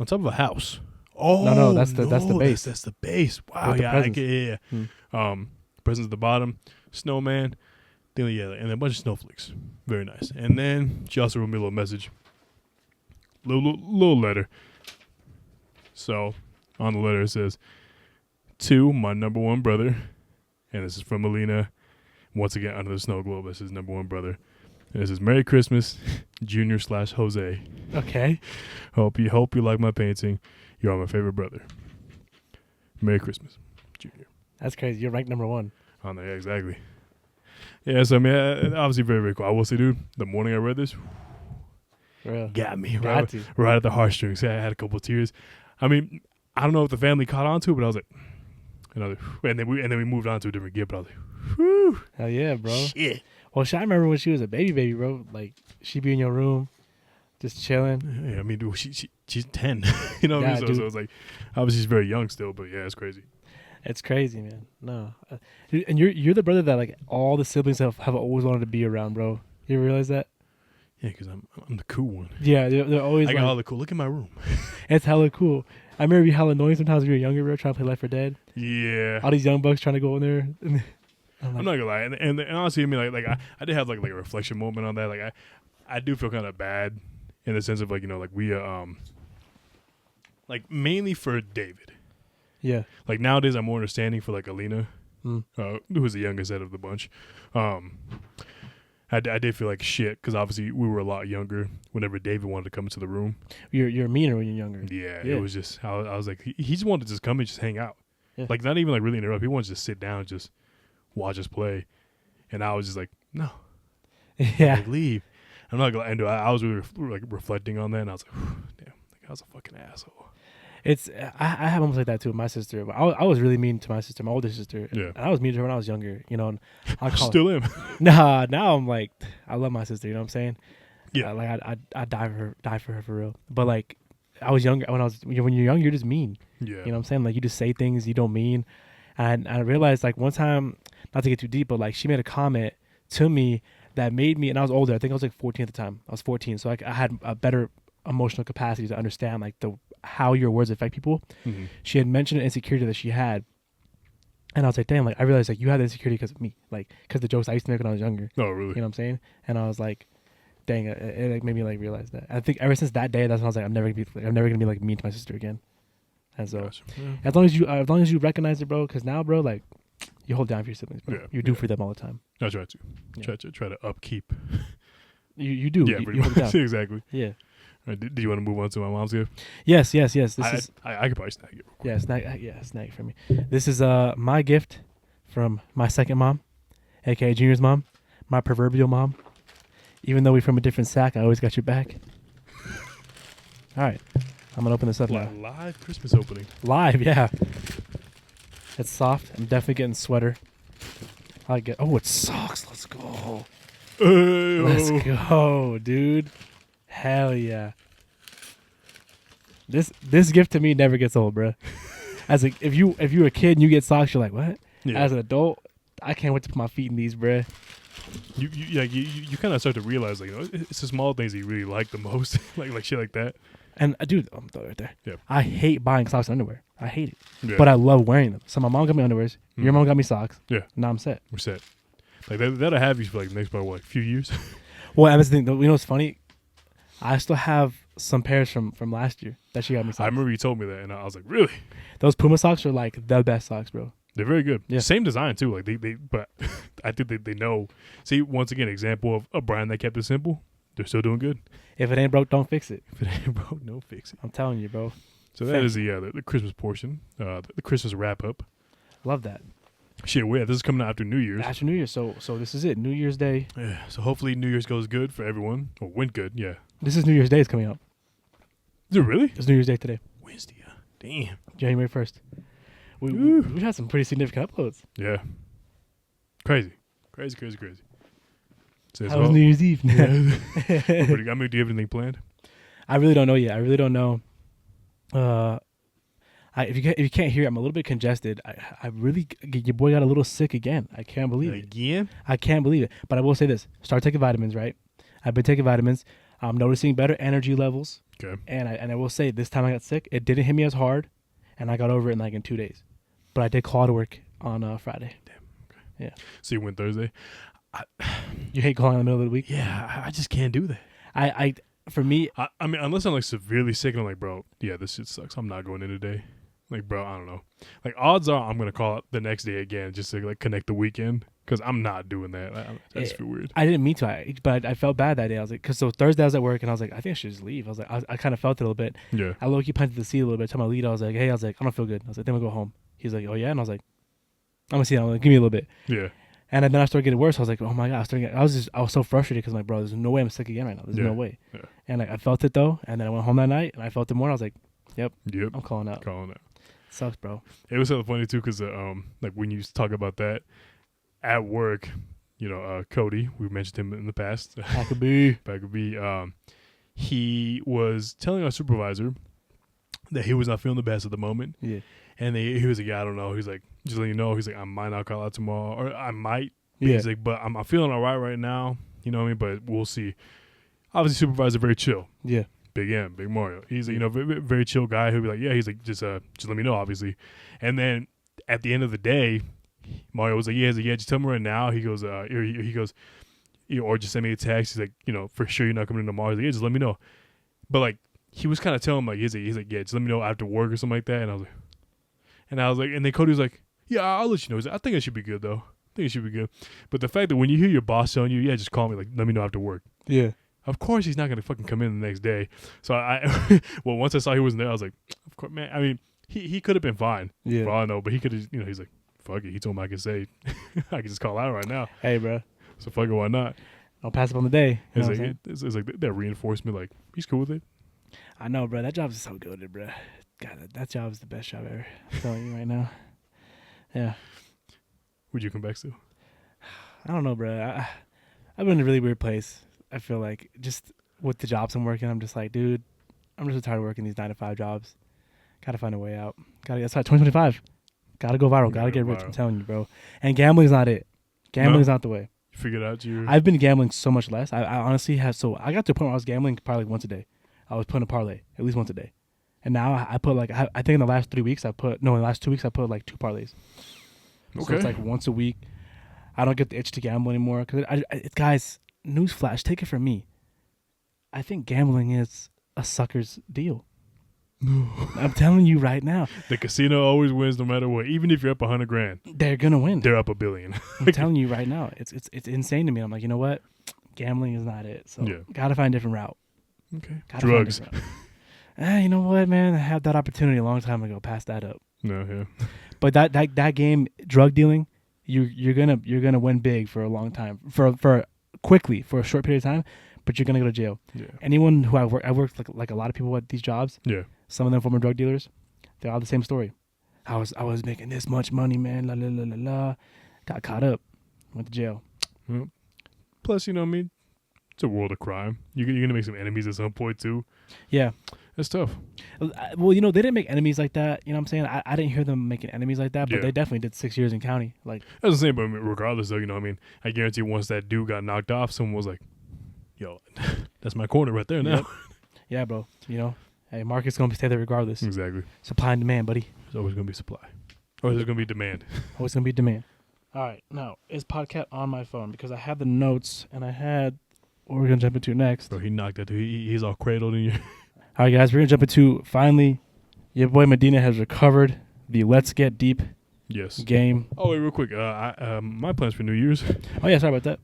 on top of a house. Oh no, that's the base. That's the base. Wow, With the yeah, presents. Presents at the bottom, snowman, then and a bunch of snowflakes. Very nice. And then she also wrote me a little message, little letter. So on the letter it says, "To my number one brother," and this is from Alina. Once again, under the snow globe, this is number one brother. And it says, "Merry Christmas, Junior/Jose. Okay. Hope you like my painting. You are my favorite brother. Merry Christmas, Junior." That's crazy. You're ranked number 1. On there, yeah, exactly. Yeah, so I mean, obviously very, very cool. I will say, dude, the morning I read this, For real. got me Got you. right at the heartstrings. I had a couple of tears. I mean, I don't know if the family caught on to it, but I was like, and then we moved on to a different gift. But I was like, whew, Hell yeah, bro. shit. Well, I remember when she was a baby, bro. Like, she'd be in your room, just chilling. Yeah, I mean, dude, she's 10. You know what I Yeah, mean? So dude. it's like, obviously she's very young still, but yeah, it's crazy. It's crazy, man. No. Dude, and you're the brother that, like, all the siblings have always wanted to be around, bro. You realize that? Yeah, because I'm the cool one. Yeah, they're always I like, got all the cool. Look at my room. it's hella cool. I remember you hella annoying sometimes when you were younger, bro, trying to play Left 4 Dead. Yeah. All these young bucks trying to go in there. I'm I'm not gonna lie, and honestly, I mean, like I did have like a reflection moment on that. Like I do feel kind of bad in the sense of like, you know, like we like mainly for David. yeah. Like nowadays, I'm more understanding for like Alina, Mm. who was the youngest out of the bunch. I did feel like shit because obviously we were a lot younger whenever David wanted to come into the room. You're meaner when you're younger. Yeah, Yeah. it was just I was like he just wanted to just come and just hang out, Yeah. like not even like really interrupt. He wanted to just sit down, and just watch us play, and I was just like no. Yeah. Like, leave. I'm not gonna. And I was really like reflecting on that, and I was like, damn, like, I was a fucking asshole. It's I have moments like that too with my sister. I was really mean to my sister, my older sister. Yeah. And I was mean to her when I was younger, you know. And I Still am. Nah, now I'm like, I love my sister. You know what I'm saying? Yeah. Like I die for her for real. But like, I was younger when you're young, you're just mean. Yeah. You know what I'm saying? Like you just say things you don't mean. And I realized like one time, not to get too deep, but like she made a comment to me that made me, and I was older. I think I was like 14 at the time. I was 14, so like I had a better emotional capacity to understand like how your words affect people. Mm-hmm. She had mentioned an insecurity that she had, and I was like, damn, like I realized like you had the insecurity because of me, like because the jokes I used to make when I was younger. Oh, really? You know what I'm saying? And I was like, dang, it like made me like realize that. I think ever since that day, that's when I was like, I'm never gonna be like mean to my sister again. And so Gotcha. Yeah. as long as you recognize it, bro, because now, bro, like you hold down for your siblings, bro. Yeah, You do yeah. for them all the time. I try to. Yeah. Try to upkeep. You do. Yeah, you pretty hold it much. down. Exactly. Yeah. All right, do you want to move on to my mom's gift? Yes. This is I could probably snag it. yeah, snag it for me. This is my gift from my second mom, aka Junior's mom, my proverbial mom. Even though we're from a different sack, I always got your back. All right, I'm gonna open this up now. Live Christmas opening. Live, yeah. It's soft. I'm definitely getting sweater. It's socks. Let's go. Let's go, dude. Hell yeah. This gift to me never gets old, bro. As if you're a kid and you get socks, you're like, what? Yeah. As an adult, I can't wait to put my feet in these, bro. You kind of start to realize, like, you know, it's the small things that you really like the most, like shit like that. And dude, I'm right there. Yeah. I hate buying socks and underwear. I hate it, Yeah. but I love wearing them. So my mom got me underwears. Your Mhm. mom got me socks. Yeah. Now I'm set. We're set. Like that'll have you for like the next probably few years. Well, and that's the thing. You know what's funny? I still have some pairs from last year that she got me socks. I remember you told me that, and I was like, really? Those Puma socks are like the best socks, bro. They're very good. Yeah. Same design too. Like they but I think they know. See, once again, example of a brand that kept it simple. They're still doing good. If it ain't broke, don't fix it. If it ain't broke, no fix it. I'm telling you, bro. So that is the Christmas portion, the Christmas wrap up. Love that. Shit, this is coming out after New Year's. After New Year's, so this is it. New Year's Day. Yeah. So hopefully New Year's goes good for everyone, or went good. Yeah. This is New Year's Day is coming up. Is it really? It's New Year's Day today. Wednesday. Damn. January 1st. We had some pretty significant uploads. Yeah. Crazy. Crazy. How was New Year's Eve? Yeah. We're pretty, I mean, do you have anything planned? I really don't know yet. I really don't know. If you can't hear, I'm a little bit congested. I really, your boy got a little sick again. I can't believe it. Again? I can't believe it. But I will say this: start taking vitamins. Right? I've been taking vitamins. I'm noticing better energy levels. Okay. And I will say this time I got sick. It didn't hit me as hard, and I got over it in 2 days. But I did call to work on Friday. Damn. Okay. Yeah. So you went Thursday? You hate calling in the middle of the week? Yeah, I just can't do that. For me, I mean, unless I'm like severely sick and I'm like, bro, yeah, this shit sucks. I'm not going in today. Like, bro, I don't know. Like, odds are I'm gonna call it the next day again just to like connect the weekend because I'm not doing that. I just feel weird. I didn't mean to, but I felt bad that day. I was like, so Thursday I was at work and I was like, I think I should just leave. I was like, I kind of felt it a little bit. Yeah. I low-key planted the seed a little bit. Told my lead, I was like, hey, I don't feel good. I was like, then we'll go home. He's like, oh yeah, and I was like, I'm gonna see. I'm like, give me a little bit. Yeah. And then I started getting worse. I was like, oh my god, I was so frustrated because I'm like, bro, there's no way I'm sick again right now. There's no way. Yeah. And like I felt it though, and then I went home that night and I felt it more. I was like, yep. I'm calling out. Sucks, bro. It was so funny too because like when you talk about that at work, you know, Cody, we mentioned him in the past. Backabee. He was telling our supervisor that he was not feeling the best at the moment. Yeah. And he was like, yeah, I don't know. He's like, just letting you know. He's like, I might not call out tomorrow, or I might. Yeah. He's like, but I'm feeling all right now. You know what I mean? But we'll see. Obviously, supervisor very chill. Yeah. Big M, Big Mario. He's a, you know, very, very chill guy. He'll be like, yeah. He's like, just let me know, obviously. And then at the end of the day, Mario was like, yeah. He's like, yeah. Just tell me right now. He goes, or just send me a text. He's like, you know, for sure you're not coming in tomorrow. He's like, yeah, just let me know. But like, he was kind of telling him like, he's like, yeah, just let me know after work or something like that. And I was like, and then Cody was like, yeah, I'll let you know. He's like, I think it should be good though. I think it should be good. But the fact that when you hear your boss telling you, yeah, just call me, like, let me know after work. Yeah. Of course he's not gonna fucking come in the next day. So I well, once I saw he wasn't there, I was like, of course, man. I mean, he could have been fine. Yeah. For all I know, but he could have, you know, he's like, fuck it. He told me I could say, I could just call out right now. Hey, bro. So fuck it, why not? I'll pass up on the day. It's like that reinforcement, like, he's cool with it. I know, bro. That job is so good, bro. God, that job is the best job ever. I'm telling you right now. Yeah. Would you come back still? I don't know, bro. I've been in a really weird place. I feel like just with the jobs I'm working, I'm just like, dude, I'm just tired of working these 9-to-5 jobs. Gotta find a way out. That's why 2025. Gotta go viral. Gotta get rich. I'm telling you, bro. And gambling's not it. Gambling's not the way. You figured out I've been gambling so much less. I honestly have. So I got to a point where I was gambling probably once a day. I was putting a parlay at least once a day. And now I put like, I think in the last 3 weeks, in the last 2 weeks, I put like 2 parlays. Okay. So it's like once a week. I don't get the itch to gamble anymore. Because guys, newsflash, take it from me. I think gambling is a sucker's deal. I'm telling you right now. The casino always wins no matter what. Even if you're up $100,000. They're going to win. They're up $1 billion. I'm telling you right now. It's insane to me. I'm like, you know what? Gambling is not it. So got to find a different route. Okay. Drugs. You know what, man? I had that opportunity a long time ago. Pass that up. No, yeah. But that game, drug dealing, you're gonna win big for a long time, for quickly for a short period of time, but you're gonna go to jail. Yeah. Anyone who I worked like a lot of people at these jobs. Yeah. Some of them former drug dealers. They're all the same story. I was making this much money, man. La la la la la. Got caught up. Went to jail. Well, plus, you know what I mean? It's a world of crime. You're going to make some enemies at some point, too. Yeah. That's tough. Well, you know, they didn't make enemies like that. You know what I'm saying? I didn't hear them making enemies like that, but they definitely did 6 years in county. Like, I was the same, but regardless, though, you know what I mean? I guarantee once that dude got knocked off, someone was like, yo, that's my corner right there now. Yep. Yeah, bro. You know, hey, market's going to stay there regardless. Exactly. Supply and demand, buddy. There's always going to be supply. Or there's going to be demand. Always going to be demand. All right. Now, is podcast on my phone? Because I had the notes and I had what we're going to jump into next. Bro, he knocked that. He's all cradled in you. All right, guys. We're going to jump into, finally, your boy Medina has recovered the Let's Get Deep game. Oh, wait, real quick. My plans for New Year's. Oh, yeah. Sorry about that.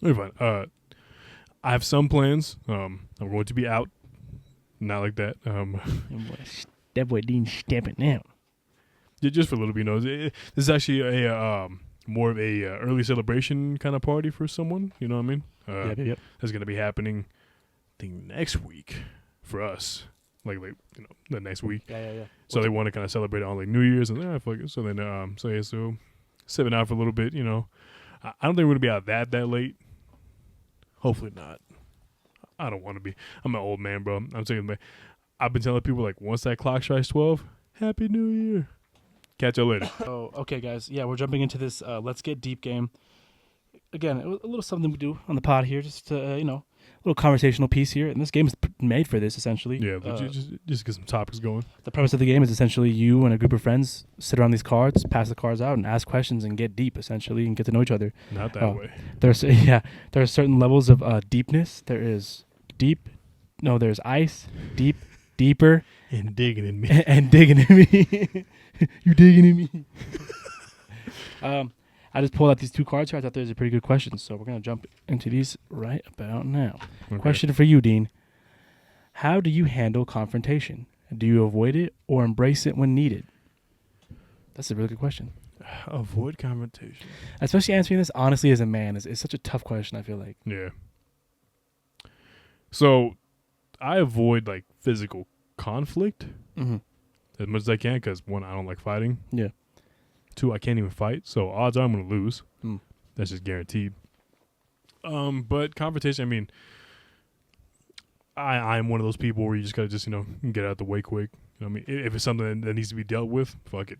You're fine. I have some plans. I'm going to be out. Not like that. That boy Dean stepping out. Just for a little bit, you know, this is actually a more of a early celebration kind of party for someone. You know what I mean? Yep. That's going to be happening, I think, next week for us. like the next week. Yeah. So they want to kind of celebrate it on like New Year's, and fuck it. So then so sipping out for a little bit. You know, I don't think we're gonna be out that late. Hopefully not. I don't want to be. I'm an old man, bro. I'm saying, I've been telling people like once that clock strikes 12, Happy New Year. Catch you later. Oh, okay, guys. Yeah, we're jumping into this Let's Get Deep game. Again, a little something we do on the pod here, just to, a little conversational piece here. And this game is made for this, essentially. Yeah, just get some topics going. The premise of the game is essentially you and a group of friends sit around these cards, pass the cards out, and ask questions and get deep, essentially, and get to know each other. Not that way. There are certain levels of deepness. There is deep. No, there's ice, deep, deeper. And digging in me. And digging in me. You digging in me. I just pulled out these 2 cards here. I thought those were pretty good questions, so we're going to jump into these right about now. Okay. Question for you, Dean. How do you handle confrontation? Do you avoid it or embrace it when needed? That's a really good question. Avoid confrontation. Especially answering this honestly as a man is such a tough question, I feel like. Yeah. So I avoid like physical conflict as much as I can because 1, I don't like fighting. Yeah. 2, I can't even fight, so odds are I'm going to lose. That's just guaranteed. But confrontation, I mean, I'm one of those people where you just got to get out the way quick. You know what I mean? If it's something that needs to be dealt with, fuck it,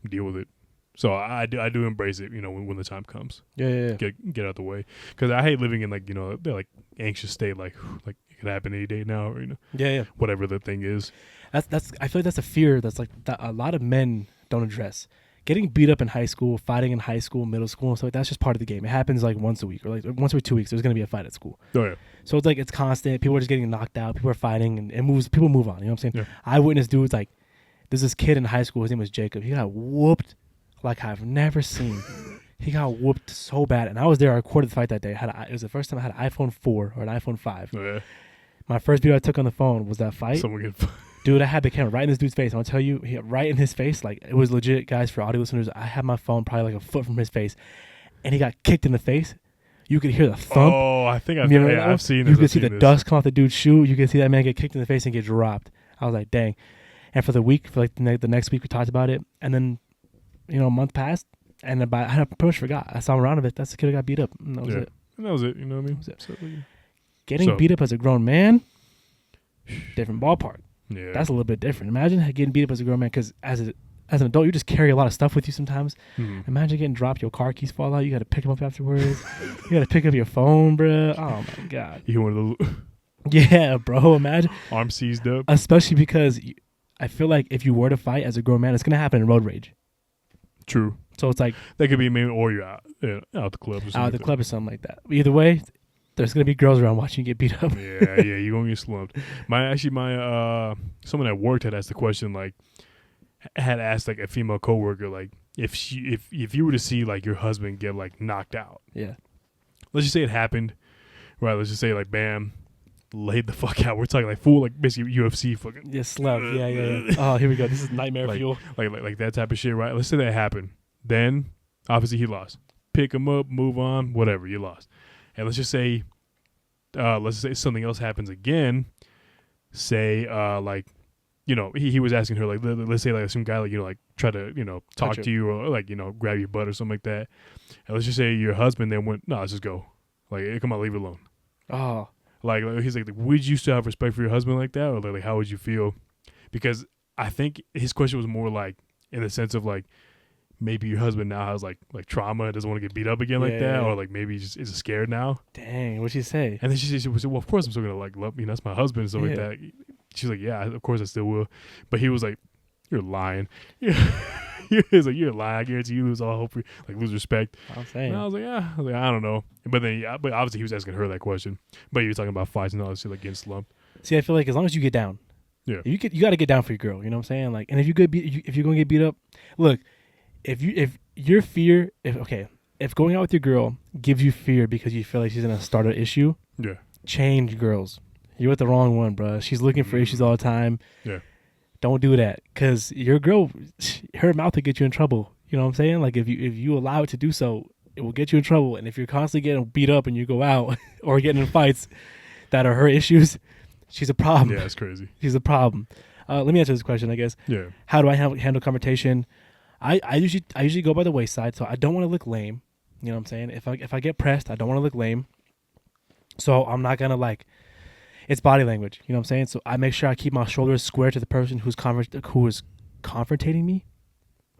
deal with it. So I do embrace it, when the time comes. Yeah. Get out the way. Because I hate living in they're like anxious state, like it could happen any day now, or, Yeah. whatever the thing is. That's I feel like that's a fear that's like that a lot of men don't address. Getting beat up in high school, fighting in high school, middle school, and stuff like that's just part of the game. It happens like once a week or like once every 2 weeks. There's gonna be a fight at school. Oh yeah. So it's like it's constant. People are just getting knocked out. People are fighting, and it moves. People move on. You know what I'm saying? Yeah. I witnessed dudes like there's this kid in high school. His name was Jacob. He got whooped like I've never seen. He got whooped so bad, and I was there. I recorded the fight that day. It was the first time I had an iPhone 4 or an iPhone 5. Oh, yeah. My first video I took on the phone was that fight. Someone get. Dude, I had the camera right in this dude's face. I'm going to tell you, right in his face, like, it was legit, guys, for audio listeners. I had my phone probably like a foot from his face, and he got kicked in the face. You could hear the thump. Oh, I think I've seen this. You could see the dust come off the dude's shoe. You could see that man get kicked in the face and get dropped. I was like, dang. And for the week, for like the next week, we talked about it. And then, a month passed, and I pretty much forgot. I saw him around of it. That's the kid who got beat up. And that was it. And that was it. You know what I mean? Getting beat up as a grown man, different ballpark. Yeah. That's a little bit different. Imagine getting beat up as a grown man, because as an adult, you just carry a lot of stuff with you sometimes. Imagine getting dropped, your car keys fall out, you got to pick them up afterwards. You got to pick up your phone, bro. Oh, my God. You one of the Yeah, bro. Imagine. Arm seized up. Especially because I feel like if you were to fight as a grown man, it's going to happen in road rage. True. So it's like. That could be maybe, or you're out the club or something. Out the club or something like that. Either way, there's gonna be girls around watching you get beat up. yeah, you're gonna get slumped. My someone at work had asked the question, like, had asked like a female coworker, like, if you were to see like your husband get like knocked out. Yeah. Let's just say it happened, right? Let's just say like bam, laid the fuck out. We're talking like full like basically UFC fucking. Yeah, slept. Yeah. Oh, here we go. This is nightmare like, fuel. Like that type of shit, right? Let's say that happened. Then obviously he lost. Pick him up, move on, whatever. You lost. And let's just say something else happens again. Say, he was asking her, like, let's say, like, some guy, like, like, try to, talk to you or, like, grab your butt or something like that. And let's just say your husband then went, no, let's just go. Like, come on, leave it alone. Oh. Like he's like, would you still have respect for your husband like that? Or, like, how would you feel? Because I think his question was more, like, in the sense of, like, maybe your husband now has like trauma and doesn't want to get beat up again like that, or like maybe he just is scared now. Dang, what'd she say? And then she said, well, of course I'm still gonna like love me. That's my husband and stuff like that. She's like, yeah, of course I still will. But he was like, you're lying. He's like, you're lying. I guarantee you lose all hope, lose respect. I'm saying. And I was like, yeah. I was like, I don't know. But then, but obviously he was asking her that question. But you were talking about fights and all this shit, like getting slumped. See, I feel like as long as you get down, you got to get down for your girl. You know what I'm saying? Like, and if you're gonna get beat up, look. If going out with your girl gives you fear because you feel like she's gonna start an issue, change girls. You're with the wrong one, bro. She's looking for issues all the time. Yeah, don't do that, because your girl, her mouth will get you in trouble. You know what I'm saying? Like if you allow it to do so, it will get you in trouble. And if you're constantly getting beat up and you go out or getting in fights that are her issues, She's a problem. Yeah, it's crazy. She's a problem. Let me answer this question, I guess. Yeah. How do I handle confrontation? I usually go by the wayside, so I don't want to look lame. You know what I'm saying? If I get pressed, I don't want to look lame. So I'm not gonna it's body language. You know what I'm saying? So I make sure I keep my shoulders square to the person who is confrontating me,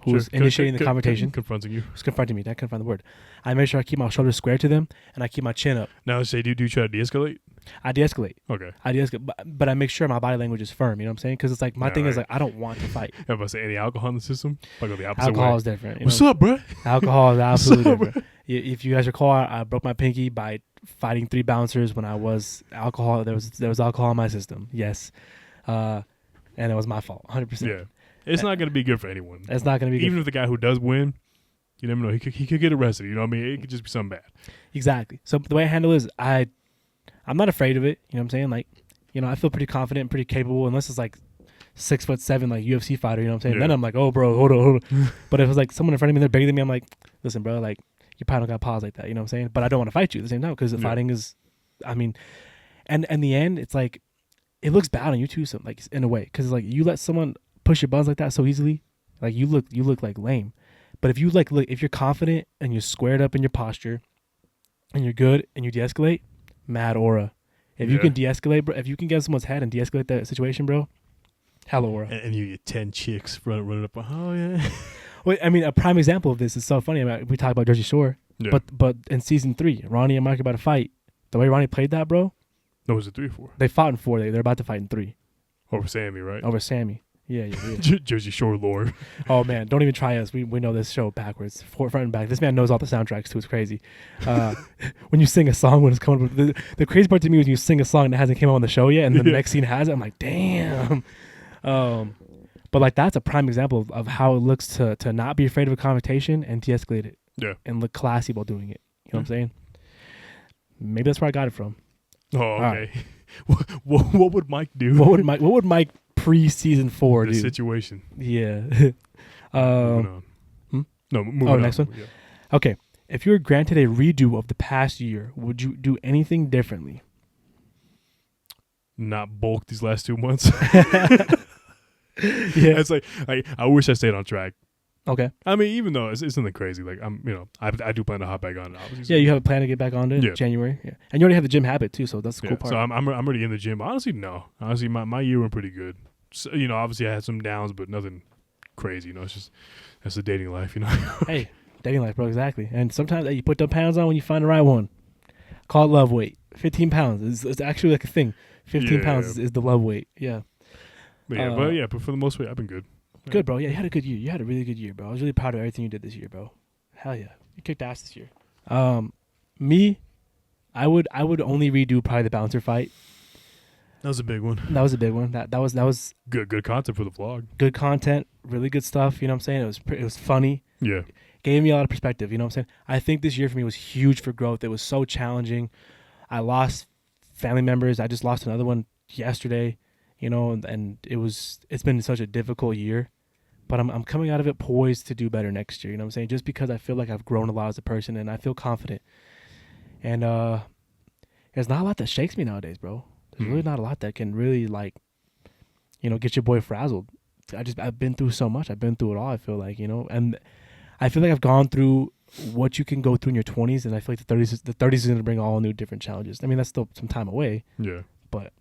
who is initiating the confrontation, confronting you. who's confronting me. That couldn't find the word. I make sure I keep my shoulders square to them, and I keep my chin up. Now, say, do you try to de-escalate? I de-escalate. Okay. I de-escalate, but I make sure my body language is firm. You know what I'm saying? Because it's like my thing is like I don't want to fight. I'm about to say any alcohol in the system. Like on the opposite Alcohol way. is different. What's up, bro? Alcohol is absolutely What's up, different. If you guys recall, I broke my pinky by fighting 3 bouncers when I was alcohol. There was alcohol in my system. Yes, and it was my fault, 100%. Yeah, it's not going to be good for anyone. It's not going to be even good. if the guy who does win, you never know. He could get arrested. You know what I mean? It could just be something bad. Exactly. So the way I handle it is I'm not afraid of it. You know what I'm saying? Like, you know, I feel pretty confident, pretty capable, unless it's like 6'7", like UFC fighter. You know what I'm saying? Yeah. Then I'm like, oh, bro, hold on. But if it's like someone in front of me, they're bigger than me, I'm like, listen, bro, like you probably don't got pause like that. You know what I'm saying? But I don't want to fight you at the same time because the fighting is, I mean, and in the end, it's like it looks bad on you too, so like in a way, because like you let someone push your buttons like that so easily, like you look like lame. But if you look, if you're confident and you're squared up in your posture, and you're good and you de-escalate, mad aura. If you can de-escalate, bro, if you can get someone's head and de-escalate that situation, bro, hella aura. And you get 10 chicks running up. Oh yeah. Wait, I mean, a prime example of this is so funny. I mean, we talk about Jersey Shore, but in season 3, Ronnie and Mark are about to fight. The way Ronnie played that, bro. No, was it 3 or 4? They fought in 4. They're about to fight in 3. Over Sammy, right? Over Sammy. Yeah. Jersey Shore lore. Oh man, don't even try us. We know this show backwards, front and back. This man knows all the soundtracks too. It's crazy. When you sing a song when it's coming up, the crazy part to me is when you sing a song that hasn't came out on the show yet, and the next scene has it. I'm like, damn. But like that's a prime example of how it looks to not be afraid of a confrontation and de-escalate it. Yeah. And look classy while doing it. You know what I'm saying? Maybe that's where I got it from. Oh, okay. Right. What would Mike do? What would Mike pre-season 4 the do? situation. Yeah. Moving on. No, moving on. Next one. Yeah. Okay. If you were granted a redo of the past year, would you do anything differently? Not bulk these last 2 months. Yeah. It's like I wish I stayed on track. Okay. I mean, even though it's nothing crazy, like I do plan to hop back on it. Obviously. Yeah, you have a plan to get back on it in January. Yeah, and you already have the gym habit too, so that's the cool part. So I'm already in the gym. Honestly, no. Honestly, my year went pretty good. So, obviously I had some downs, but nothing crazy. It's just that's the dating life. Hey, dating life, bro. Exactly. And sometimes you put the pounds on when you find the right one. Call it love weight. 15 pounds is actually like a thing. 15 pounds is the love weight. Yeah. But for the most part, I've been good. Good, bro. Yeah, you had a good year. You had a really good year, bro. I was really proud of everything you did this year, bro. Hell yeah. You kicked ass this year. Me, I would only redo probably the bouncer fight. That was a big one. That was a big one. That was good content for the vlog. Good content, really good stuff. You know what I'm saying? It was funny. Yeah. Gave me a lot of perspective. You know what I'm saying? I think this year for me was huge for growth. It was so challenging. I lost family members. I just lost another one yesterday. And it's been such a difficult year, but I'm coming out of it poised to do better next year. You know what I'm saying? Just because I feel like I've grown a lot as a person and I feel confident. And there's not a lot that shakes me nowadays, bro. There's really not a lot that can really get your boy frazzled. I've been through so much. I've been through it all. I feel like, and I feel like I've gone through what you can go through in your 20s, and I feel like the 30s is going to bring all new different challenges. I mean, that's still some time away. Yeah. But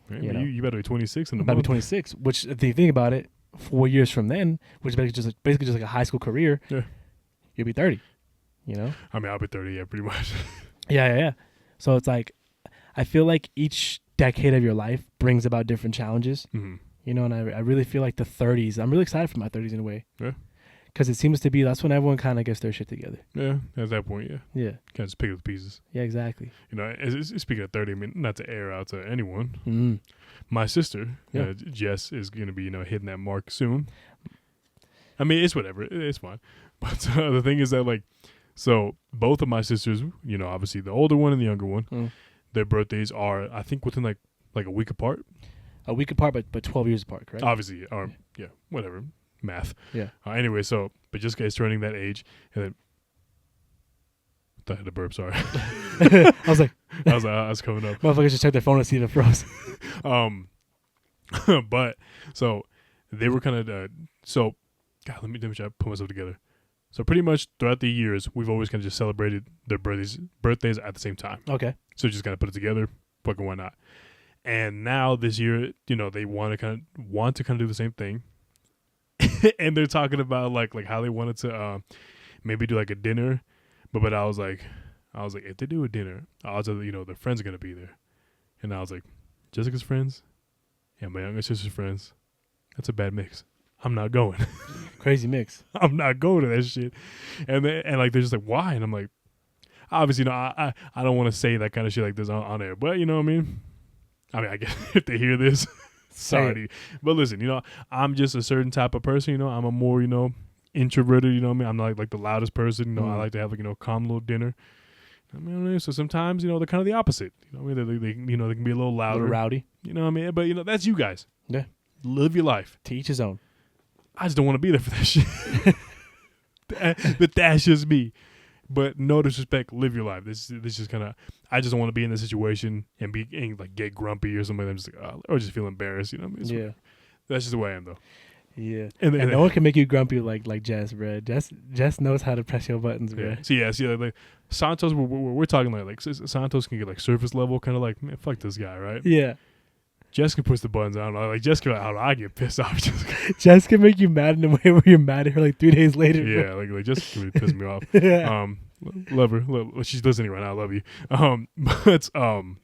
you better be 26 in the month. month. Be 26, which if you think about it, 4 years from then, which is basically just like a high school career, you'll be 30. I mean, I'll be 30, yeah, pretty much. Yeah. So it's like, I feel like each decade of your life brings about different challenges. Mm-hmm. And I really feel like the 30s, I'm really excited for my 30s in a way. Yeah. Because it seems to be, that's when everyone kind of gets their shit together. Yeah, at that point, yeah. Yeah. Kind of just pick up the pieces. Yeah, exactly. Speaking of 30, I mean, not to air out to anyone. Mm-hmm. My sister, Jess, is going to be, hitting that mark soon. I mean, it's whatever. It's fine. But the thing is that, so both of my sisters, obviously the older one and the younger one, their birthdays are, I think, within like a week apart. A week apart, but 12 years apart, correct? Obviously, whatever. Math. Yeah. Anyway, but Jessica is turning that age, and then I had a burp. Sorry. I was like, I was coming up. Motherfuckers just check their phone to see if it froze. But so they were kind of so. God, let me try to put myself together. So pretty much throughout the years, we've always kind of just celebrated their birthdays at the same time. Okay. So just kind of put it together. Fucking why not? And now this year, they want to kind of do the same thing. And they're talking about like how they wanted to maybe do like a dinner, but I was like if they do a dinner, odds are their friends are gonna be there, and I was like, Jessica's friends, and my younger sister's friends, that's a bad mix. I'm not going. Crazy mix. I'm not going to that shit. And like they're just like, why? And I'm like, obviously, I don't want to say that kind of shit like this on air, but you know what I mean. I guess if they hear this. Sorry, but listen, I'm just a certain type of person. I'm a more, introverted. You know what I mean? I'm not like the loudest person. I like to have like calm little dinner. So sometimes they're kind of the opposite. They can be a little louder, a little rowdy. You know what I mean? But that's you guys. Yeah, live your life. To each his own. I just don't want to be there for that shit. But that's just me. But no disrespect, live your life. This is kind of. I just don't want to be in this situation and like get grumpy or something. I'm just like, or just feel embarrassed. Yeah, that's just the way I am, though. Yeah, and no one can make you grumpy like Jess, bro. Jess knows how to press your buttons, bro. Yeah. See, like Santos, we're talking like Santos can get like surface level, kind of like, man, fuck this guy, right? Yeah. Jess can push the buttons. I don't know. Like Jess can, I get pissed off. Jess can make you mad in a way where you're mad at her like 3 days later. Yeah, bro. like Jess can really piss me off. Love her. She's listening right now. I love you. But and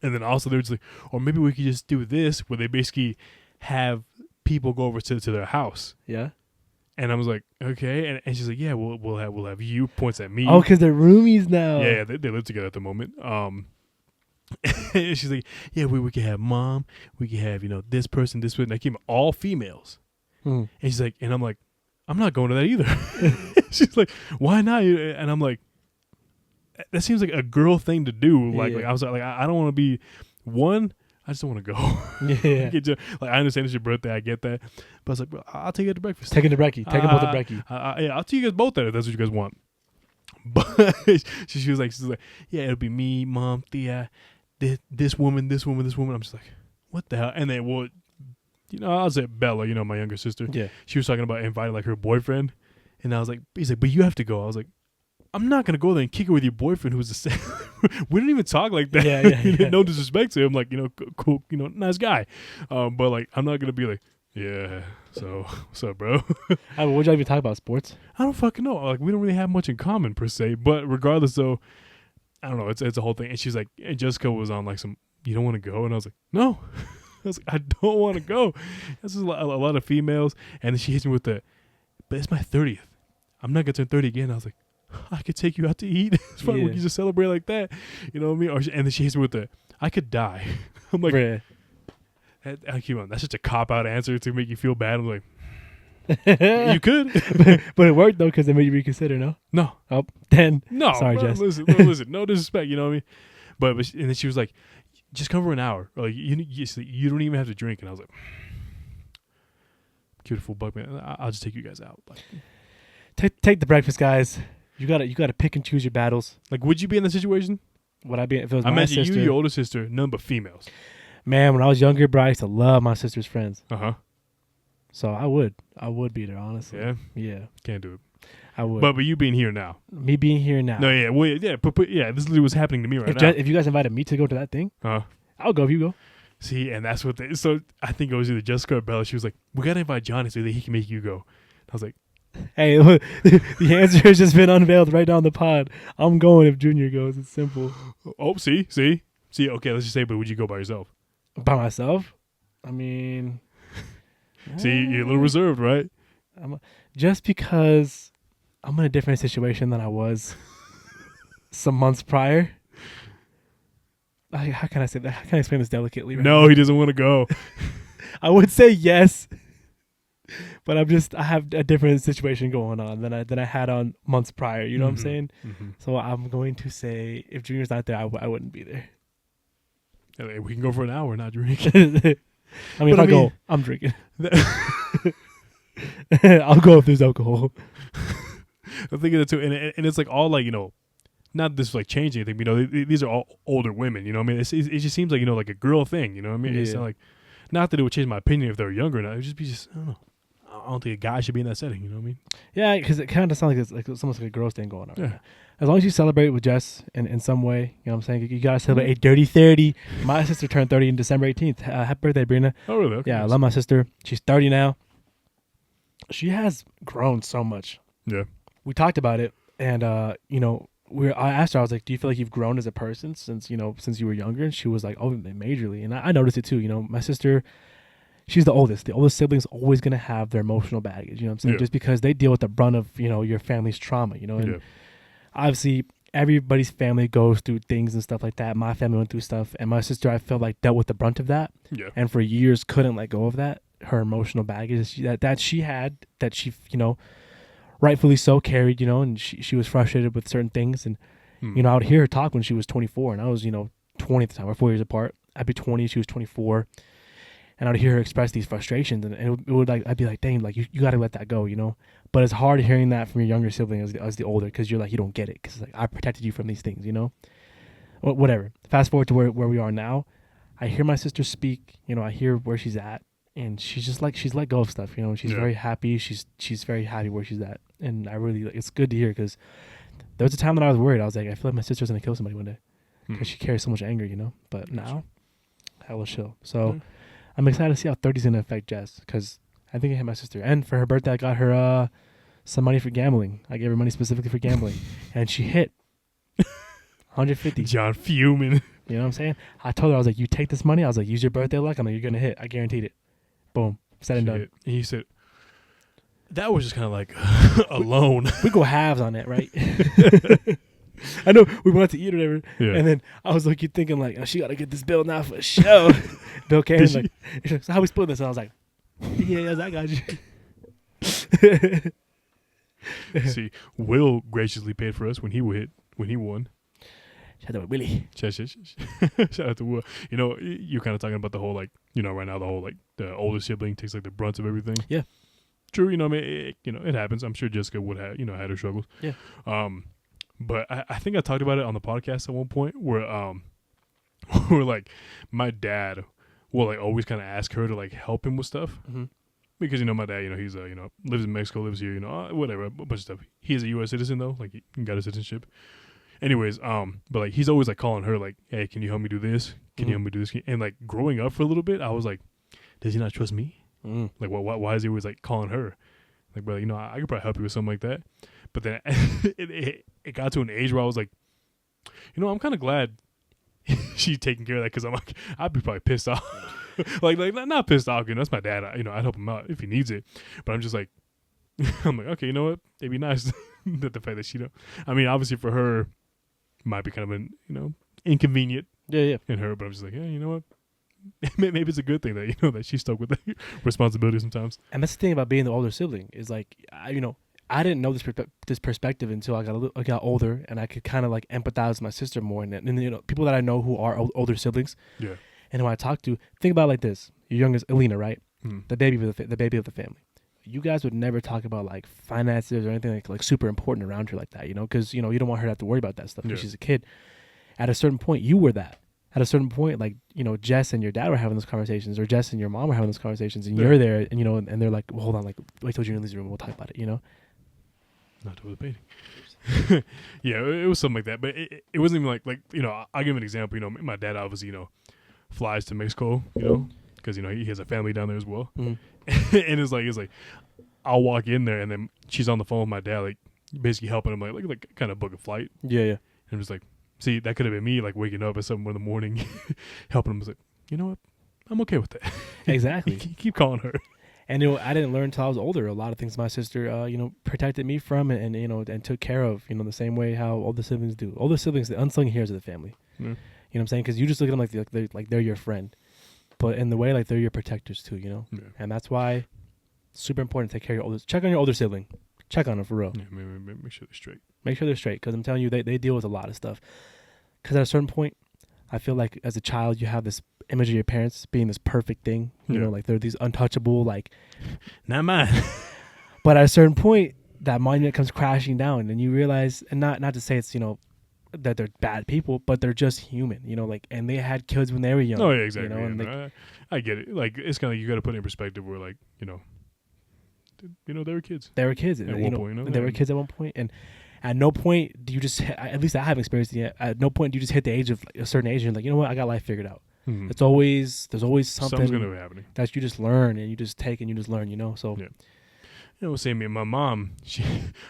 then also they're just like, or maybe we could just do this, where they basically have people go over to their house. Yeah. And I was like, okay. And she's like, yeah, we'll have you. Points at me. Oh, because they're roomies now. Yeah, they live together at the moment. She's like, yeah, we could have mom. We could have this person. They came all females. And she's like, and I'm like, I'm not going to that either. She's like, why not? And I'm like, that seems like a girl thing to do. Like I was like, I don't want to be one. I just don't want to go. Yeah. Like I understand it's your birthday. I get that. But I was like, well, I'll take you to breakfast. Take it to brekkie. Take them both to brekkie. Yeah, I'll take you guys both there if that's what you guys want. But she was like, yeah, it'll be me, mom, Thea, this woman. I'm just like, what the hell? And then, well, I was at Bella, my younger sister. Yeah. She was talking about inviting like her boyfriend. And I was like, he's like, but you have to go. I was like, I'm not going to go there and kick it with your boyfriend who's the same. We didn't even talk like that. Yeah. No disrespect to him. Like, cool, nice guy. But like, I'm not going to be like, yeah, so what's up, bro? What y'all even talk about? Sports? I don't fucking know. Like, we don't really have much in common per se. But regardless, though, I don't know. It's a whole thing. And she's like, and Jessica was on like some, you don't want to go? And I was like, no. I was like, I don't want to go. This is a lot of females. And then she hits me with but it's my 30th. I'm not going to turn 30 again. I was like, I could take you out to eat. It's fun. We can just celebrate like that. You know what I mean? And then she hits me with I could die. I'm like, Bruh. Keep on. That's such a cop-out answer to make you feel bad. I'm like, you could. But it worked, though, because they made you reconsider, no? No. Oh, then. No. Sorry, bro, Jess. Listen. No disrespect. You know what I mean? But and then she was like, just come for an hour. Or like, you don't even have to drink. And I was like, beautiful buck, man. I'll just take you guys out. Like, take the breakfast, guys. You gotta pick and choose your battles. Like, would you be in that situation? Would I be if it was I my imagine sister? you, your older sister, none but females. Man, when I was younger, bro, I used to love my sister's friends. Uh-huh. So I would be there, honestly. Yeah? Yeah. Can't do it. I would. But you being here now. Me being here now. No, yeah. Well, yeah. But this is what's happening to me right now. If you guys invited me to go to that thing, I'll go if you go. See, and that's what so I think it was either Jessica or Bella. She was like, we got to invite Johnny so that he can make you go. I was like, hey, look, the answer has just been unveiled right now on the pod. I'm going if Junior goes. It's simple. Oh, see. Okay, let's just say, but would you go by yourself? By myself? I mean, see, you're a little reserved, right? Just because I'm in a different situation than I was some months prior. How can I say that? How can I explain this delicately? Right no, now? He doesn't want to go. I would say yes, but I have a different situation going on than I had on months prior. You know what I'm saying? Mm-hmm. So I'm going to say if Junior's not there, I wouldn't be there. Yeah, we can go for an hour, not drink. I mean, go, I'm drinking. I'll go if there's alcohol. I'm thinking that too, and it's like all like not not this like change anything. You know, these are all older women. You know, what I mean, it just seems like, you know, like a girl thing. You know what I mean? It's not like, not that it would change my opinion if they were younger. It would just be just, I don't know. I don't think a guy should be in that setting. You know what I mean? Yeah, because it kind of sounds like it's almost like a girls thing going on. Yeah. Right, as long as you celebrate with Jess in some way, you know what I'm saying? You got to celebrate a dirty 30. My sister turned 30 on December 18th. Happy birthday, Brina. Oh, really? Okay, yeah, nice. I love my sister. She's 30 now. She has grown so much. Yeah. We talked about it, and, you know, I asked her, I was like, do you feel like you've grown as a person since you were younger? And she was like, oh, majorly. And I noticed it too. You know, my sister, she's the oldest. The oldest sibling's always going to have their emotional baggage, you know what I'm saying? Yeah. Just because they deal with the brunt of, you know, your family's trauma, you know? And Yeah. obviously, everybody's family goes through things and stuff like that. My family went through stuff, and my sister, I felt like, dealt with the brunt of that. Yeah. And for years, couldn't let go of that. Her emotional baggage that she had, that she, you know, rightfully so carried, you know, and she was frustrated with certain things. And, you know, I would hear her talk when she was 24, and I was, you know, 20 at the time. We're 4 years apart. I'd be 20, she was 24. And I would hear her express these frustrations, and it would like, I'd be like, dang, like, you got to let that go, you know? But it's hard hearing that from your younger sibling as the older, because you're like, you don't get it, because like, I protected you from these things, you know? Whatever. Fast forward to where we are now. I hear my sister speak, you know, I hear where she's at, and she's just like, she's let go of stuff, you know? She's very happy. She's very happy where she's at. And I really, like, it's good to hear, because there was a time that I was worried. I was like, I feel like my sister's going to kill somebody one day, because she carries so much anger, you know? But now, hella chill. So I'm excited to see how 30 is going to affect Jess, because I think it hit my sister. And for her birthday, I got her some money for gambling. I gave her money specifically for gambling, and she hit 150. John fuming. You know what I'm saying? I told her, I was like, you take this money. I was like, use your birthday luck. I'm like, you're going to hit. I guaranteed it. Boom. Said and done. And he said, that was just kind of like a loan. We go halves on it, right? I know we wanted to eat or whatever. Yeah. And then I was like, thinking like, oh, she got to get this bill now for show. Bill came like, so how we split this? And I was like, yeah, I got you. See, Will graciously paid for us when he won. Shout out to Willie. Shout out to Will. You know, you're kind of talking about the whole, like, you know, right now the whole, like, the older sibling takes like the brunt of everything. Yeah. True. You know, I mean, it happens. I'm sure Jessica would have, you know, had her struggles. Yeah. But I think I talked about it on the podcast at one point where where like my dad will like always kind of ask her to like help him with stuff. Mm-hmm. Because, you know, my dad, you know, he's, you know, lives in Mexico, lives here, you know, whatever, a bunch of stuff. He is a U.S. citizen, though. Like, he got a citizenship. Anyways, but, like, he's always, like, calling her, like, hey, can you help me do this? Can you help me do this? And, like, growing up for a little bit, I was like, does he not trust me? Like, why is he always, like, calling her? Like, brother, you know, I could probably help you with something like that. But then it got to an age where I was like, you know, I'm kind of glad she's taking care of that, because I'm like, I'd be probably pissed off. like not pissed off, you know, that's my dad. You know, I'd help him out if he needs it. But I'm just like, I'm like, okay, you know what? It'd be nice that the fact that she don't. I mean, obviously for her, might be kind of an, you know, inconvenient. Yeah. In her, but I'm just like, yeah, you know what? Maybe it's a good thing that, you know, that she's stuck with the responsibility sometimes. And that's the thing about being the older sibling is like, you know, I didn't know this perspective until I got older, and I could kind of like empathize with my sister more. And you know, people that I know who are older siblings, Yeah. and who I talk to, think about it like this: your youngest, Alina, right? The baby of the family. You guys would never talk about like finances or anything like super important around her like that, you know, because you know you don't want her to have to worry about that stuff because she's a kid. At a certain point, you were that. At a certain point, like, you know, Jess and your dad were having those conversations, or Jess and your mom were having those conversations, and you're there, and you know, and they're like, well, hold on, like, wait till you're in this room, we'll talk about it, you know. Not totally debating. Yeah, it was something like that, but it wasn't even like, you know, I'll give an example. You know, my dad obviously, you know, flies to Mexico, you know, because, you know, he has a family down there as well. And it's like I'll walk in there, and then she's on the phone with my dad, like basically helping him like kind of book a flight. Yeah. And I'm just like, see, that could have been me like waking up at 7 in the morning, helping him. I was like, you know what, I'm okay with that. Exactly. Keep calling her. And, you know, I didn't learn until I was older. A lot of things my sister, you know, protected me from, and you know, and took care of, you know, the same way how older siblings do. Older siblings, the unsung heroes of the family. You know what I'm saying? Because you just look at them like they're your friend, but in the way like they're your protectors too. You know, and that's why it's super important to take care of your older. Check on your older sibling. Check on them for real. Yeah, make sure they're straight. Make sure they're straight, because I'm telling you, they deal with a lot of stuff. Because at a certain point, I feel like as a child, you have this image of your parents being this perfect thing. You know, like they're these untouchable, like, not mine. But at a certain point, that monument comes crashing down, and you realize, and not to say it's, you know, that they're bad people, but they're just human, you know, like, and they had kids when they were young. Oh yeah, exactly. You know, and yeah, I get it. Like it's kind of you got to put it in perspective where like they were kids. They were kids at one point. They were kids at one point, and at no point do you just at least I haven't experienced it yet. At no point do you just hit the age of a certain age and like, you know what, I got life figured out. Mm-hmm. There's always something going to be happening that you just learn and you just take and you just learn. You know, so. Yeah. You know, same me. My mom,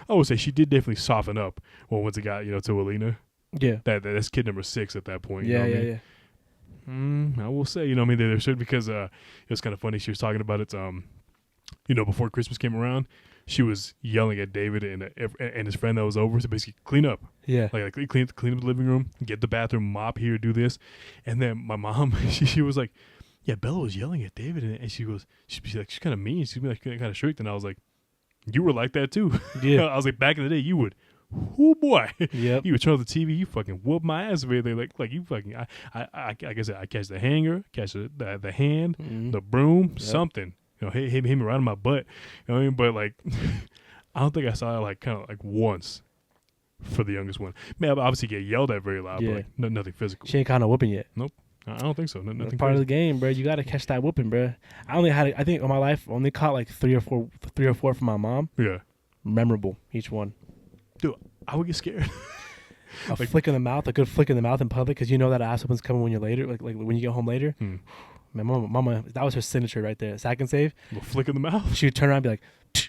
I would say she did definitely soften up once it got to Alina. Yeah. That's kid number 6 at that point. Yeah, I will say, there should, because it was kind of funny. She was talking about it. Before Christmas came around, she was yelling at David and his friend that was over to basically clean up. Yeah. Like clean up the living room, get the bathroom, mop here, do this, and then my mom, she was like, "Yeah, Bella was yelling at David," and she goes, she's kind of mean. She's like kind of strict, and I was like, "You were like that too." Yeah. I was like, back in the day, you would. Oh boy, Yep. You would turn on the TV, you fucking whoop my ass over there. Like you fucking, I guess I catch the hanger, catch the hand, the broom, something. Hit me right in my butt. You know what I mean? But like, I don't think I saw it like kind of like once for the youngest one. Man, I obviously get yelled at very loud, but like nothing physical. She ain't kind of whooping yet. Nope, I don't think so. Nothing. That's part of the game, bro. You got to catch that whooping, bro. I think in my life, only caught like three or four from my mom. Yeah, memorable each one. Dude, I would get scared. A flick in the mouth, a good flick in the mouth in public, because you know that ass whooping's coming when you're later, like when you get home later. My mama, that was her signature right there. Sack and save. A flick in the mouth. She would turn around and be like,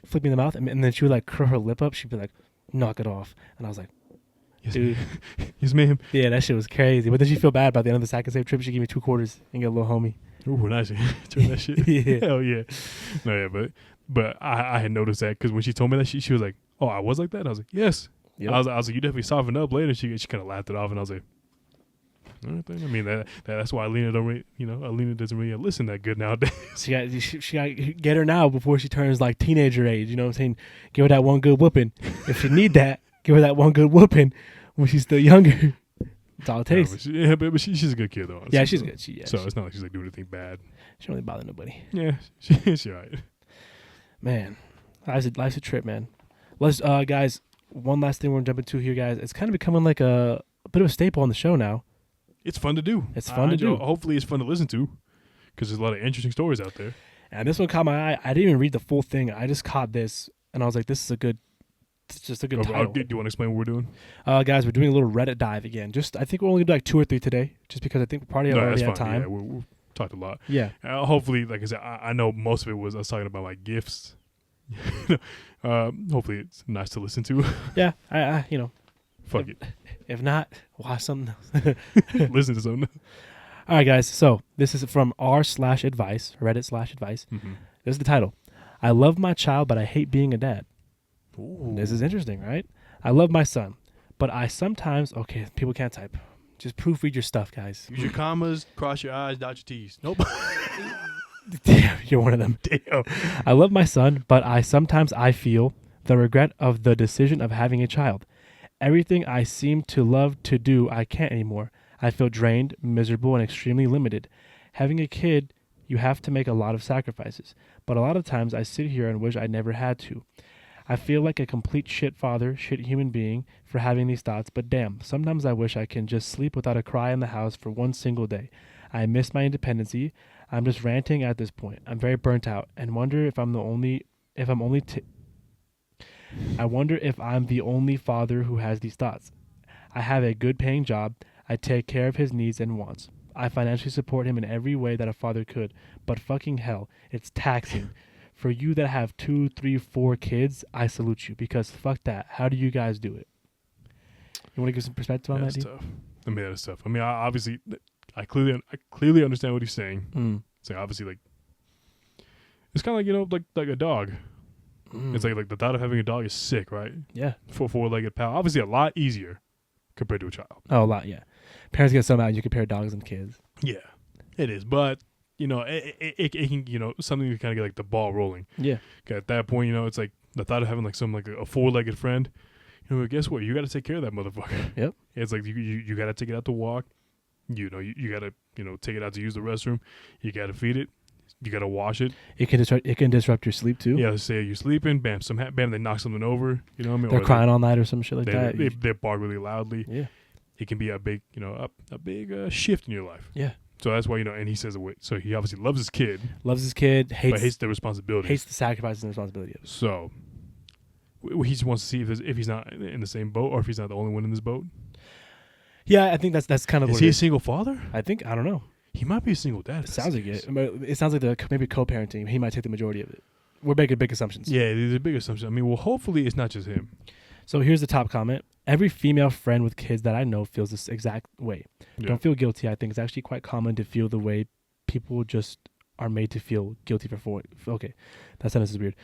flick me in the mouth, and then she would like curl her lip up. She'd be like, knock it off, and I was like, yes, dude, yes, ma'am. Yeah, that shit was crazy. But then she feel bad about the end of the sack and save trip. She gave me $2 and get a little homie. Ooh, nice. Turn that shit. Yeah. Hell yeah. No, yeah, but I had noticed that because when she told me that, she was like, "Oh, I was like that." And I was like, "Yes." Yep. I was like, "You definitely softened up later." She kind of laughed it off, and I was like, "All right, then." I mean, that's why Alina Alina doesn't really listen that good nowadays. She got get her now before she turns like teenager age. You know what I'm saying? Give her that one good whooping. If she need that, give her that one good whooping when she's still younger. That's all it takes. But she's a good kid though. Honestly, yeah, she's good. So it's not like she's like doing anything bad. She don't really bother nobody. Yeah, she's all right. Man, life's a trip, man. Let's guys. One last thing we're jumping to here, guys. It's kind of becoming like a bit of a staple on the show now. It's fun to do. It's fun to do. Hopefully, it's fun to listen to because there's a lot of interesting stories out there. And this one caught my eye. I didn't even read the full thing. I just caught this, and I was like, "This is a good." It's just a good title. Do you want to explain what we're doing? Guys, we're doing a little Reddit dive again. I think we're only going to do like 2 or 3 today, just because I think we're probably already out of time. Yeah, we've talked a lot. Yeah. Hopefully, like I said, I know most of it was us talking about like gifts. Hopefully, it's nice to listen to. Yeah, Fuck it. If not, watch something else. Listen to something. All right, guys. So this is from r/advice, Reddit/advice. Mm-hmm. This is the title. I love my child, but I hate being a dad. Ooh. This is interesting, right? I love my son, but I sometimes... Okay, people can't type. Just proofread your stuff, guys. Use your commas, cross your I's, dot your T's. Nope. Damn, you're one of them. Damn. I love my son, but I feel the regret of the decision of having a child. Everything I seem to love to do, I can't anymore. I feel drained, miserable, and extremely limited. Having a kid, you have to make a lot of sacrifices, but a lot of times I sit here and wish I never had to. I feel like a complete shit father, shit human being for having these thoughts, but damn, sometimes I wish I can just sleep without a cry in the house for one single day. I miss my independency. I'm just ranting at this point. I'm very burnt out and wonder if I'm the only father who has these thoughts. I have a good paying job. I take care of his needs and wants. I financially support him in every way that a father could, but fucking hell, it's taxing. For you that have 2, 3, 4 kids, I salute you because fuck that. How do you guys do it? You want to give some perspective on that? That's tough. I mean, that is tough. I mean, I clearly understand what he's saying. So obviously, like, it's kind of like a dog. It's like the thought of having a dog is sick, right? Yeah. For a 4-legged pal, obviously a lot easier compared to a child. Oh, a lot, yeah. Parents get some out. You compare dogs and kids. Yeah, it is, but. It can, something to kind of get like the ball rolling. Yeah. At that point, it's like the thought of having like some like a 4-legged friend. Guess what? You got to take care of that motherfucker. Yep. It's like you got to take it out to walk. You got to take it out to use the restroom. You got to feed it. You got to wash it. It can disrupt your sleep too. Yeah. Let's say you're sleeping. Bam. Bam. They knock something over. You know what I mean? They're crying all night or some shit like that. They bark really loudly. Yeah. it can be a big, a big shift in your life. Yeah. So that's why, and he says, so he obviously loves his kid. Loves his kid, but hates the responsibility. Hates the sacrifices and responsibility of it. So he just wants to see if he's not in the same boat or if he's not the only one in this boat. Yeah, I think that's kind of. Is he a single father? I don't know. He might be a single dad. It sounds like it. It sounds like maybe co-parenting. He might take the majority of it. We're making big assumptions. Yeah, these are big assumptions. I mean, well, hopefully it's not just him. So here's the top comment. Every female friend with kids that I know feels this exact way. Yeah. Don't feel guilty. I think it's actually quite common to feel the way people just are made to feel guilty for. Okay, that sentence is weird.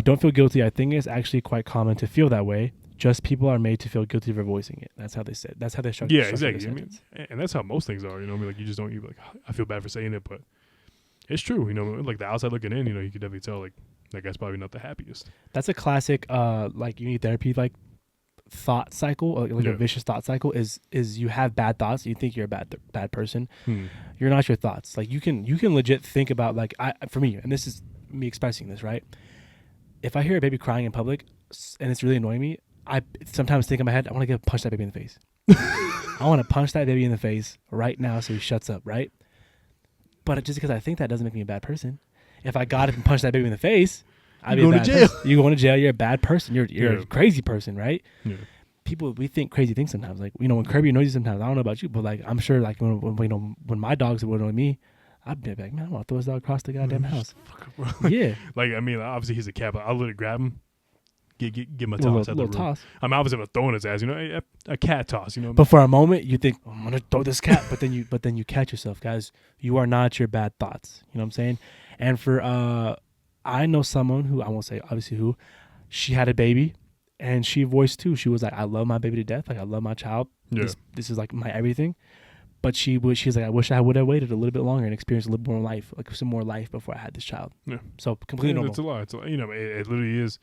Don't feel guilty. I think it's actually quite common to feel that way. Just people are made to feel guilty for voicing it. That's how they said. That's how they structure. Yeah, exactly. I mean, and that's how most things are. Like you just don't. You like, I feel bad for saying it, but it's true. Like the outside looking in, you could definitely tell like that guy's probably not the happiest. That's a classic. Like you need therapy. Like thought cycle, like a vicious thought cycle is you have bad thoughts. You think you're a bad person. You're not your thoughts. Like you can legit think about like for me, and this is me expressing this, right? If I hear a baby crying in public and it's really annoying me, I sometimes think in my head, I want to punch that baby in the face. I want to punch that baby in the face right now so he shuts up, right? But just because I think that doesn't make me a bad person. If I got it and punched that baby in the face, I'd be going to jail. You going to jail. You're a bad person. You're a crazy person, right? Yeah. People, we think crazy things sometimes. Like, when Kirby annoys you sometimes, I don't know about you, but like, I'm sure like when my dogs would annoy me, I'd be like, man, I want to throw his dog across the goddamn house. Yeah. Like, I mean, obviously he's a cat, but I'll literally grab him, give my toss out the room. Toss. I'm obviously going to throw in his ass, a cat toss, But for a moment, you think, I'm going to throw this cat, but then you catch yourself, guys. You are not your bad thoughts. You know what I'm saying? And for, I know someone who, I won't say obviously who, she had a baby and she voiced too. She was like, I love my baby to death. Like, I love my child. Yeah. This is like my everything. But she's like, I wish I would have waited a little bit longer and experienced a little more life, like some more life before I had this child. Yeah. So completely normal. It's a lot. It literally is,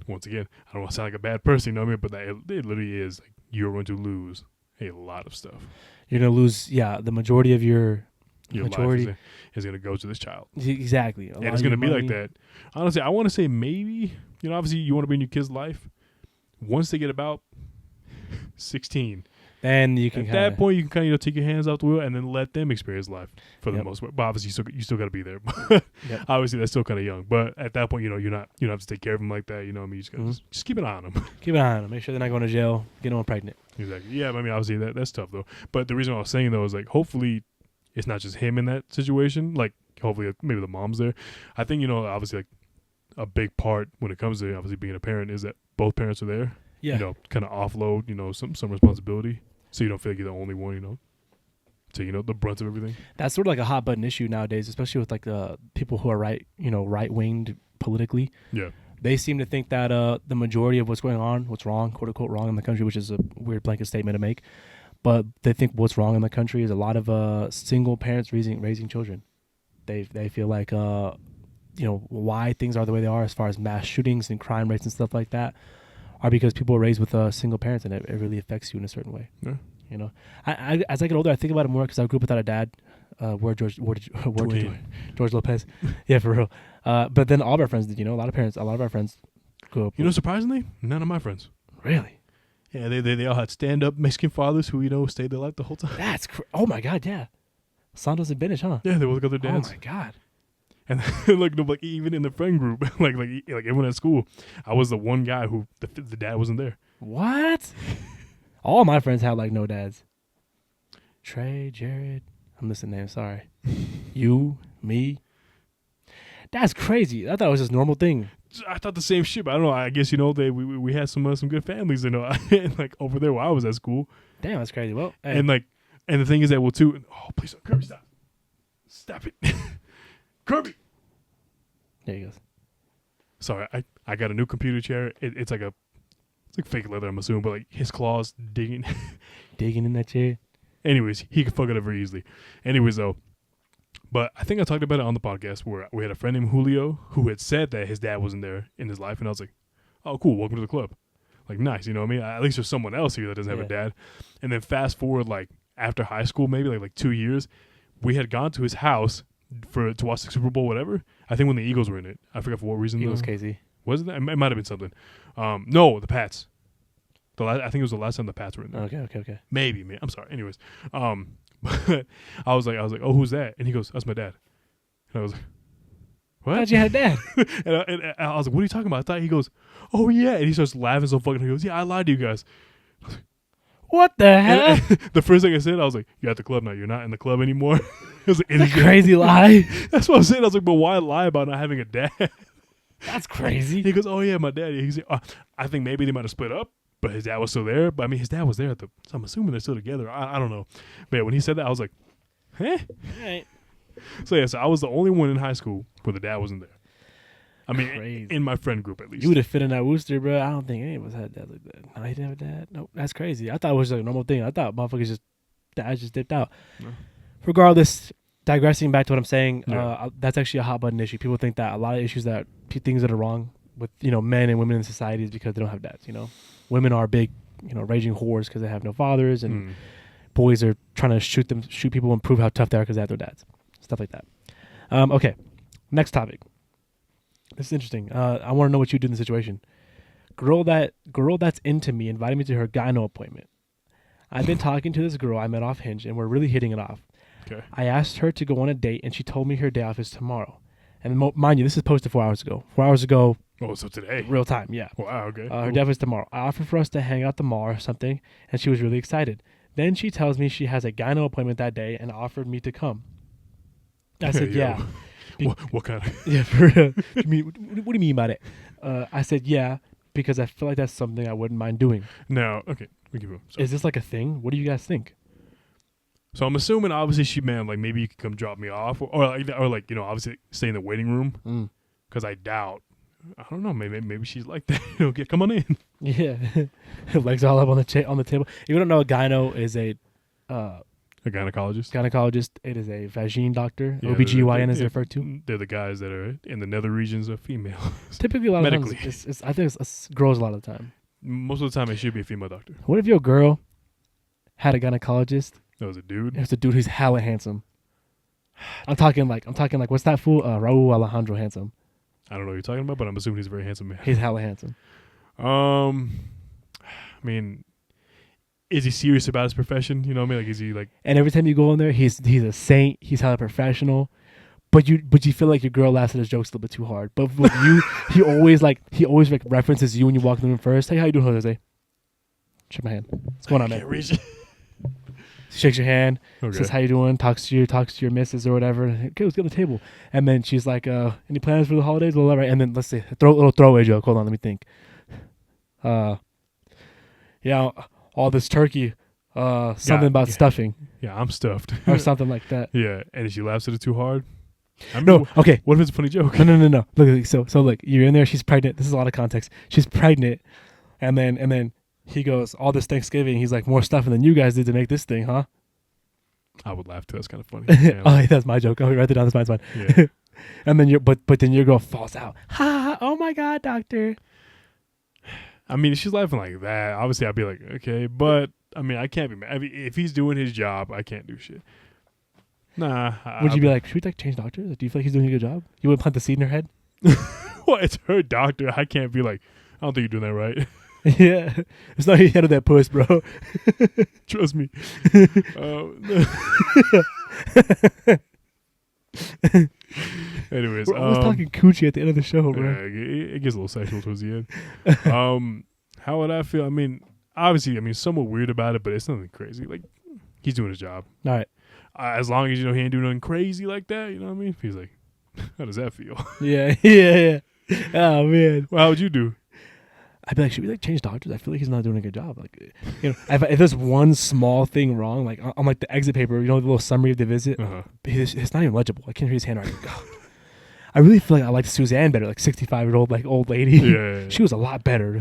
once again, I don't want to sound like a bad person, but it literally is like you're going to lose a lot of stuff. You're going to lose, the majority of your life is going to go to this child. Exactly. And it's going to be like that. Honestly, I want to say maybe, obviously you want to be in your kid's life. Once they get about 16, then you can at that point you can kind of take your hands off the wheel and then let them experience life for the most part. But obviously you still got to be there. Obviously that's still kind of young. But at that point, you don't have to take care of them like that. You just gotta just keep an eye on them. Keep an eye on them. Make sure they're not going to jail, getting them pregnant. Exactly. Yeah, I mean obviously that's tough though. But the reason I was saying though is like hopefully it's not just him in that situation. Like hopefully maybe the mom's there. I think obviously like a big part when it comes to obviously being a parent is that both parents are there. Yeah. Kind of offload some responsibility. So you don't feel like you're the only one, take the brunt of everything. That's sort of like a hot button issue nowadays, especially with like people who are right winged politically. Yeah, they seem to think that the majority of what's going on, what's wrong, quote unquote, wrong in the country, which is a weird blanket statement to make, but they think what's wrong in the country is a lot of single parents raising children. They feel like why things are the way they are as far as mass shootings and crime rates and stuff like that. Are because people are raised with single parents and it really affects you in a certain way. Yeah. I as I get older, I think about it more because I grew up without a dad. George Lopez. Yeah, for real. But then all of our friends did. A lot of our friends grew up. Surprisingly, none of my friends. Really? Yeah, they all had stand-up Mexican fathers who stayed their life the whole time. That's oh my god, yeah. Santos and Benish, huh? Yeah, they both got their dads. Oh my god. And like even in the friend group, like everyone at school, I was the one guy who the dad wasn't there. What? All my friends had like no dads. Trey, Jared, I'm missing names. Sorry. You, me. That's crazy. I thought it was just a normal thing. I thought the same shit. But I don't know. I guess we had some good families. Like over there while I was at school. Damn, that's crazy. Well, hey. And the thing is that too. Oh, please, Kirby, stop it. Kirby. There he goes. Sorry, I got a new computer chair. It's like fake leather, I'm assuming, but like his claws digging in that chair. Anyways, he could fuck it up very easily. Anyways, though, but I think I talked about it on the podcast where we had a friend named Julio who had said that his dad wasn't there in his life, and I was like, oh, cool, welcome to the club. Like, nice, you know what I mean? At least there's someone else here that doesn't have a dad. And then fast forward, like after high school, maybe like 2 years, we had gone to his house to watch the Super Bowl, whatever. I think when the Eagles were in it. I forgot for what reason. Eagles, Casey. Wasn't that? It might have been something. No, the Pats. I think it was the last time the Pats were in there. Okay. Maybe. I'm sorry. Anyways, but I was like, oh, who's that? And he goes, that's my dad. And I was like, what? I thought you had a dad. and I was like, what are you talking about? I thought he goes, oh yeah, and he starts laughing so fucking. He goes, yeah, I lied to you guys. What the hell? And the first thing I said, I was like, you're at the club now. You're not in the club anymore. I was like, That's a crazy lie. That's what I was saying. I was like, but why lie about not having a dad? That's crazy. He goes, oh yeah, my dad. He's like, I think maybe they might have split up, but his dad was still there. But I mean, his dad was there so I'm assuming they're still together. I don't know. But yeah, when he said that, I was like, huh? All right. So yeah, so I was the only one in high school where the dad wasn't there. I mean, Crazy. in my friend group at least. You would have fit in that Worcester, bro. I don't think any of us had dads like that. No, he didn't have a dad. Nope, that's crazy. I thought it was like a normal thing. I thought dads just dipped out. No. Regardless, digressing back to what I'm saying, Yeah. that's actually a hot button issue. People think that a lot of issues things that are wrong with men and women in society is because they don't have dads. Women are big, raging whores because they have no fathers, and boys are trying to shoot people and prove how tough they are because they have no dads. Stuff like that. Okay, next topic. This is interesting. I want to know what you did in the situation. Girl that's into me invited me to her gyno appointment. I've been talking to this girl I met off Hinge, and we're really hitting it off. Okay. I asked her to go on a date, and she told me her day off is tomorrow. And mind you, this is posted 4 hours ago. 4 hours ago. Oh, so today. Real time, yeah. Wow, okay. Her day off is tomorrow. I offered for us to hang out the mall or something, and she was really excited. Then she tells me she has a gyno appointment that day and offered me to come. I said, yeah. What kind of? Yeah, for real. What do you mean by that? I said, yeah, because I feel like that's something I wouldn't mind doing. No, okay. We can move. Is this like a thing? What do you guys think? So I'm assuming, obviously, she meant like maybe you could come drop me off, or like obviously stay in the waiting room. Because I doubt. I don't know. Maybe she's like that. Okay, come on in. Yeah, legs all up on the table. If you don't know, a gyno is a gynecologist. It is a vagine doctor. Yeah, OBGYN is referred to. They're the guys that are in the nether regions of females. Typically, a lot of medically. times, I think it's girls a lot of the time. Most of the time, it should be a female doctor. What if your girl had a gynecologist? That was a dude. It was a dude who's hella handsome. I'm talking like what's that fool? Raul Alejandro handsome. I don't know what you're talking about, but I'm assuming he's a very handsome man. He's hella handsome. I mean, is he serious about his profession? You know what I mean? Like, is he like? And every time you go in there, he's a saint. He's hella professional. But you feel like your girl laughs at his jokes a little bit too hard. But with you, he always references you when you walk in the room first. Hey, how you doing, Jose? Shake my hand. What's going on, man? Shakes your hand, says how you doing, talks to your missus or whatever. Okay, let's get on the table. And then she's like, any plans for the holidays? Blah, blah, blah. And then let's say a little throwaway joke. Hold on, let me think. Yeah, all this turkey, something about stuffing. Yeah, I'm stuffed. Or something like that. Yeah, and if she laughs at it too hard. No, okay. What if it's a funny joke? No. Look, so look, you're in there, she's pregnant. This is a lot of context. She's pregnant, and then he goes, all this Thanksgiving, he's like, more stuffing than you guys did to make this thing, huh? I would laugh too. That's kind of funny. Oh, that's my joke. I'll write it down. That's fine. Yeah. And then then your girl falls out. Ha! Oh my God, doctor. I mean, if she's laughing like that, obviously I'd be like, okay, but I mean, I can't be mad. I mean, if he's doing his job, I can't do shit. Nah. Would you be like, should we change doctors? Like, do you feel like he's doing a good job? You would plant the seed in her head? Well, it's her doctor. I can't be like, I don't think you're doing that right. Yeah, it's not your head of that puss, bro. Trust me. Anyways, we're always talking coochie at the end of the show, bro. It gets a little sexual towards the end. How would I feel? I mean, obviously, somewhat weird about it, but it's nothing crazy. Like, he's doing his job. All right. As long as he ain't doing nothing crazy like that, you know what I mean? He's like, how does that feel? Yeah. Oh man. Well, how would you do? I'd be like, should we change doctors? I feel like he's not doing a good job. Like, if there's one small thing wrong, like on like the exit paper, the little summary of the visit, it's not even legible. I can't read his handwriting. God. I really feel like I liked Suzanne better, like 65-year-old like old lady. Yeah. She was a lot better.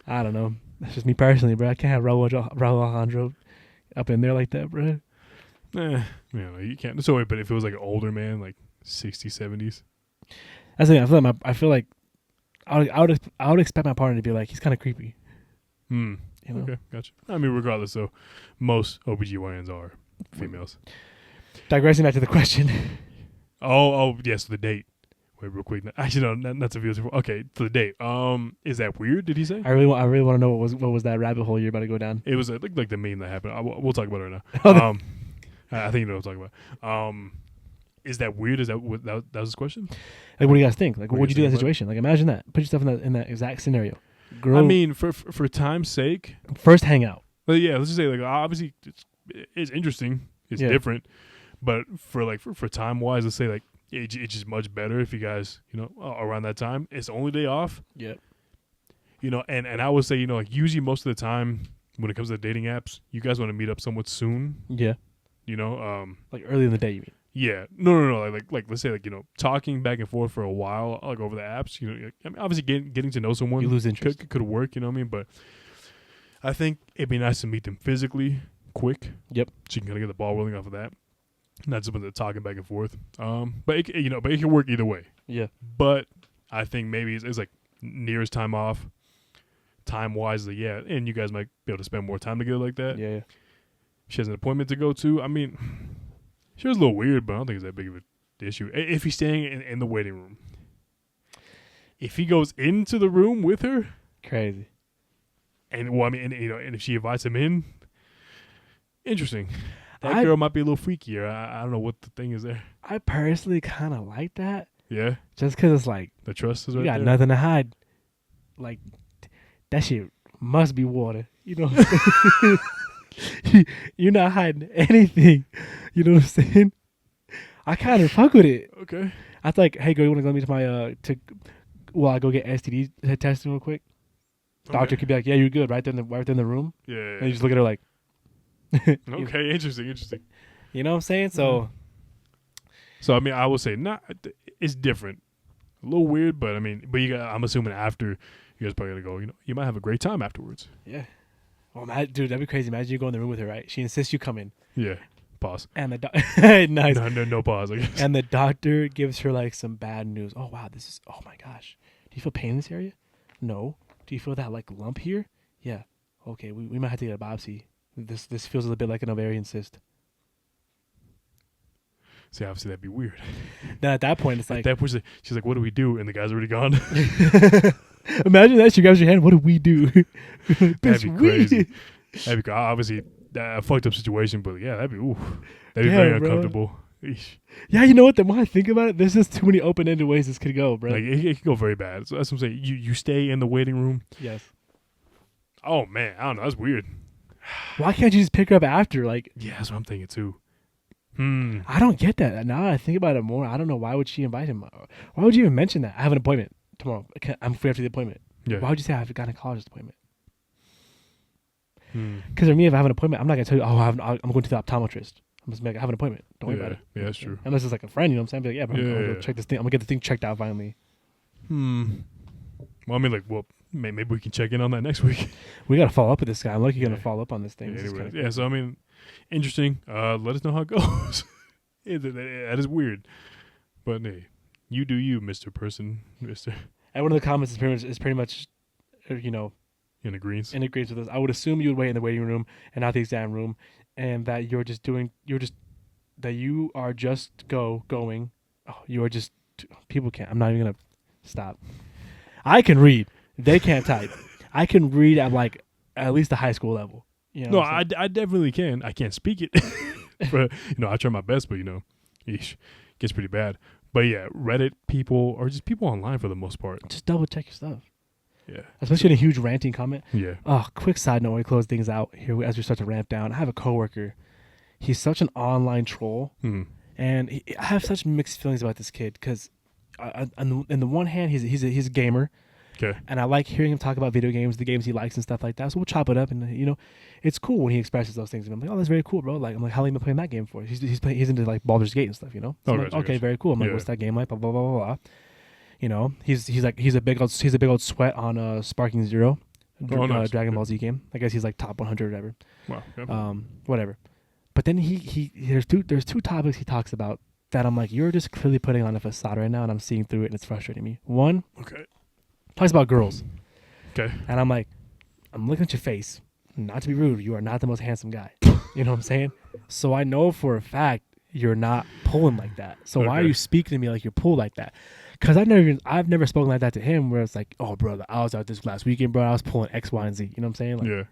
I don't know. That's just me personally, bro. I can't have Raul Alejandro up in there like that, bro. You can't. So wait, but if it was like an older man, like 60s, 70s, that's the thing. I feel like I would expect my partner to be like, he's kind of creepy. Okay, gotcha. I mean, regardless, though, most OBGYNs are females. Digressing back to the question. Oh, yes, the date. Wait, real quick. Actually, no, not to feel. Okay, to the date. Is that weird? Did he say? I really want to know what was that rabbit hole you're about to go down. It was like the meme that happened. We'll talk about it right Oh, now. I think you know what I'm talking about. Is that weird? Is that was his question? Like, what do you guys think? Like, what would you do in that think about it? situation? Like, imagine that. Put yourself in that exact scenario. Girl, I mean, for time's sake. first hangout. Well, yeah, let's just say like obviously it's interesting. It's Yeah. different, but for time wise, let's say like it's just much better if you guys around that time. It's the only day off. Yep. And I would say like usually most of the time when it comes to dating apps, you guys want to meet up somewhat soon. Yeah. Like early in the day, you mean? Yeah, no. Like let's say like talking back and forth for a while, like over the apps. I mean, obviously getting to know someone, You lose interest. could work. You know what I mean? But I think it'd be nice to meet them physically, quick. Yep. So you can kind of get the ball rolling off of that, not just with the talking back and forth. But it can work either way. Yeah. But I think maybe it's like nearest time off, time wise, yeah, and you guys might be able to spend more time together like that. Yeah. She has an appointment to go to. I mean, she was a little weird, but I don't think it's that big of an issue. If he's staying in the waiting room, if he goes into the room with her, Crazy. and and if she invites him in, interesting. That I- girl might be a little freakier. I don't know what the thing is there. I personally kind of like that, Yeah, just because it's like the trust is you right got there. nothing to hide. Like that shit must be water. You're not hiding anything. You know what I'm saying? I kind of fuck with it. Okay. I was like, hey, girl, you want to go meet while I go get STD testing real quick? Doctor Okay. could be like, yeah, you're good, right there in the room. Yeah. And you just look at her like, Okay. Interesting. you know what I'm saying? So So I mean, I would say it's different, a little weird, but I mean, I'm assuming after you guys probably gotta go. You might have a great time afterwards. yeah. Well, dude, that'd be crazy. Imagine you go in the room with her, right? She insists you come in, Yeah. Pause. and the nice. No pause. I guess. And the doctor gives her like some bad news. Oh wow, oh my gosh. Do you feel pain in this area? No. Do you feel that like lump here? Yeah. Okay, we might have to get a biopsy. This feels a little bit like an ovarian cyst. See, obviously that'd be weird. Then at that point, it's like, At that point, she's like, "What do we do?" And the guy's already gone. imagine that she grabs your hand. What do we do? That'd Bitch, be we- crazy. That'd be obviously a fucked up situation, but yeah, that'd be Damn, very bro. uncomfortable. Eesh. Yeah, you know what? The more I think about it, there's just too many open-ended ways this could go, bro. Like it could go very bad. So that's what I'm saying. You stay in the waiting room. Yes. Oh man, I don't know. That's weird. Why can't you just pick her up after? Like, Yeah, that's what I'm thinking too. I don't get that. Now that I think about it more, I don't know why would she invite him. Why would you even mention that? I have an appointment tomorrow. I'm free after the appointment. Yeah. Why would you say I have a gynecologist appointment? Hmm. Because for me, if I have an appointment, I'm not gonna tell you. Oh, I'm going to the optometrist. I'm just like, I have an appointment. Don't worry about it. Yeah, that's true. Unless it's like a friend, you know what I'm saying? Be like, yeah, bro, I'm gonna Yeah. go check this thing. I'm gonna get the thing checked out finally. Well, I mean, maybe we can check in on that next week. We gotta follow up with this guy. I'm lucky you're gonna Yeah. follow up on this thing. Yeah, This is anyways. kinda Yeah, so I mean, interesting. Let us know how it goes. That is weird, but hey, you do you, Mr. Person, Mr. And one of the comments is pretty much, you know, in agreement. in agrees with us. I would assume you would wait in the waiting room and not the exam room, and that you are just going. Oh, you are just people can't. I'm not even gonna stop. I can read. They can't type. I can read at least the high school level. You know No, what I'm saying? I definitely can. I can't speak it, but I try my best. But eesh, gets pretty bad. But yeah, Reddit people or just people online for the most part. Just double check your stuff, Yeah, especially in a huge ranting comment. yeah. Oh, quick side note, we close things out here as we start to ramp down. I have a coworker. He's such an online troll, and I have such mixed feelings about this kid because, on the one hand, he's a gamer, Okay. and I like hearing him talk about video games, the games he likes and stuff like that. So we'll chop it up, and it's cool when he expresses those things. And I'm like, oh, that's very cool, bro. Like, I'm like, how long you been playing that game for? He's into like Baldur's Gate and stuff, So I'm like, gotcha, okay, gotcha. very cool. I'm like, Yeah. what's that game like? Blah blah blah blah blah. He's a big old sweat on Sparking Zero. Nice. Dragon Ball Z game. I guess he's like top 100 or whatever. Wow. Yeah. Whatever. But then there's two topics he talks about that I'm like, you're just clearly putting on a facade right now, and I'm seeing through it, and it's frustrating me. One Okay. talks about girls, Okay. and I'm like, I'm looking at your face. Not to be rude, you are not the most handsome guy. You know what I'm saying? So I know for a fact you're not pulling like that. So why are Okay. you speaking to me like you're pulled like that? Because I've never spoken like that to him. Where it's like, oh, brother, I was out this last weekend, bro. I was pulling X, Y, and Z. You know what I'm saying? Like, Yeah.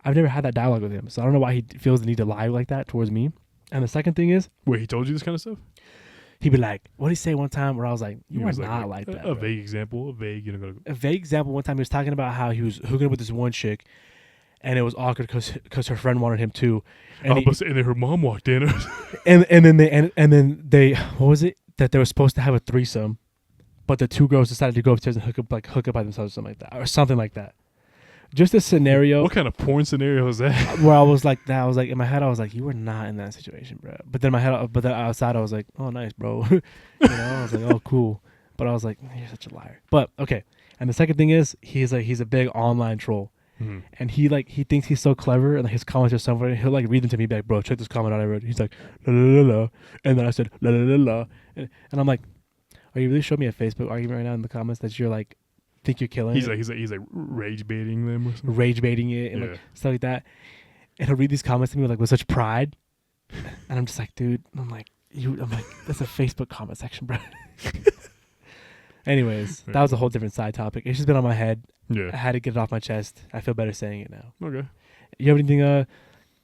I've never had that dialogue with him, so I don't know why he feels the need to lie like that towards me. And the second thing is, Wait, he told you this kind of stuff? he'd be like, what did he say one time where I was like, you He are was not like that. A bro. vague example. A vague, A vague example. One time he was talking about how he was hooking up with this one chick, and it was awkward because her friend wanted him too. And, and then her mom walked in. and then they what was it that they were supposed to have a threesome, but the two girls decided to go upstairs and hook up by themselves or something like that, or something like that. Just a scenario. What kind of porn scenario is that? Where I was like that. I was like in my head. I was like, you were not in that situation, bro. But then outside, I was like, oh, nice, bro. I was like, oh, cool. But I was like, you're such a liar. But okay. And the second thing is, he's a big online troll, and he thinks he's so clever, and his comments are somewhere. And he'll like read them to me, be like, bro, check this comment out I wrote. He's like, la la la la, and then I said la la la la, and I'm like, are you really showing me a Facebook argument right now in the comments that you're like, think you're killing He's it? like rage baiting them or something. Rage baiting it and like stuff like that. And he'll read these comments to me with such pride, and I'm just like, dude. I'm like, that's a Facebook comment section, bro. Anyways, that was a whole different side topic. It's just been on my head. Yeah. I had to get it off my chest. I feel better saying it now. Okay. You have anything?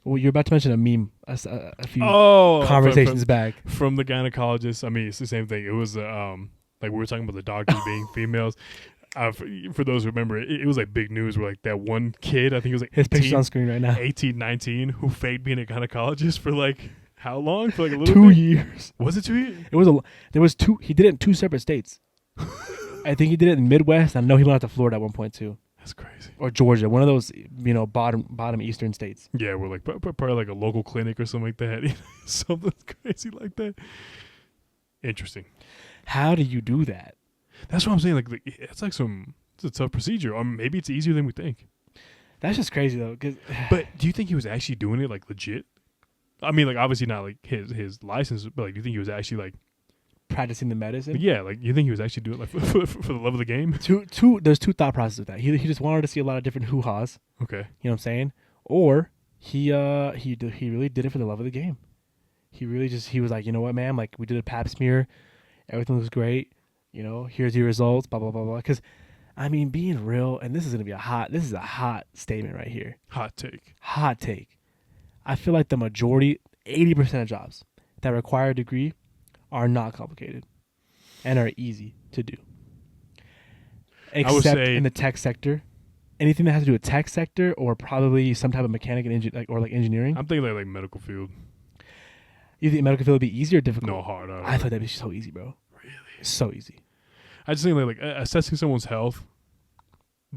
Well, you're about to mention a meme a few conversations back from the gynecologist. I mean, it's the same thing. It was like we were talking about the doctors being females. For those who remember, it was like big news where like that one kid, I think it was like his picture's on screen right now. 18, 19, who faked being a gynecologist for like how long? For like a little 2 bit? years. Was it 2 years? There was two. He did it in 2 separate states. I think he did it in the Midwest. I know he went out to Florida at one point too. That's crazy. Or Georgia, one of those bottom eastern states. Yeah, we're like probably like a local clinic or something like that. Something crazy like that. Interesting. How do you do that? That's what I'm saying. Like it's a tough procedure, or maybe it's easier than we think. That's just crazy though. But do you think he was actually doing it like legit? I mean, like obviously not like his license, but like do you think he was actually like practicing the medicine? Yeah, like you think he was actually doing it like for the love of the game? There's two thought processes with that. He just wanted to see a lot of different hoo-ha's. Okay. You know what I'm saying? Or he really did it for the love of the game. He was like, you know what, man? Like we did a pap smear, everything was great. You know, here's your results. Blah blah blah blah. Because, I mean, being real, and this is a hot statement right here. Hot take. I feel like the majority, 80% of jobs that require a degree are not complicated and are easy to do. Except in the tech sector. Anything that has to do with tech sector or probably some type of mechanic and engineering. I'm thinking like medical field. You think medical field would be easy or difficult? No, hard. I thought that'd be so easy, bro. Really? So easy. I just think like assessing someone's health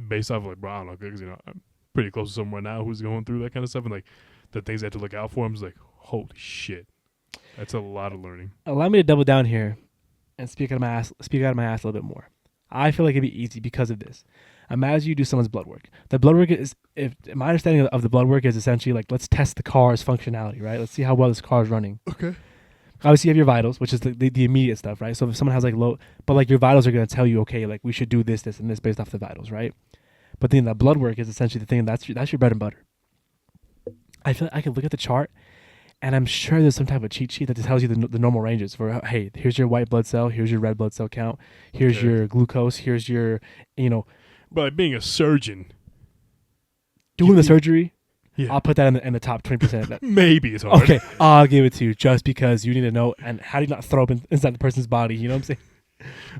based off like, bro, I don't know, because I'm pretty close to someone now who's going through that kind of stuff, and like the things I have to look out for. I'm just like, holy shit, that's a lot of learning. Allow me to double down here and speak out of my ass a little bit more. I feel like it'd be easy because of this. Imagine you do someone's blood work. The blood work is, if my understanding of the blood work is essentially like, let's test the car's functionality, right? Let's see how well this car is running. Okay. Obviously, you have your vitals, which is the immediate stuff, right? So if someone has like low, but like your vitals are going to tell you, okay, like we should do this, and this based off the vitals, right? But then the blood work is essentially the thing that's your bread and butter. I feel like I could look at the chart, and I'm sure there's some type of cheat sheet that tells you the normal ranges for, hey, here's your white blood cell, here's your red blood cell count, here's your glucose, here's your, But like being a surgeon, doing the surgery. Yeah. I'll put that in the top 20%. Maybe it's hard. Okay, I'll give it to you just because you need to know. And how do you not throw up inside the person's body? You know what I'm saying?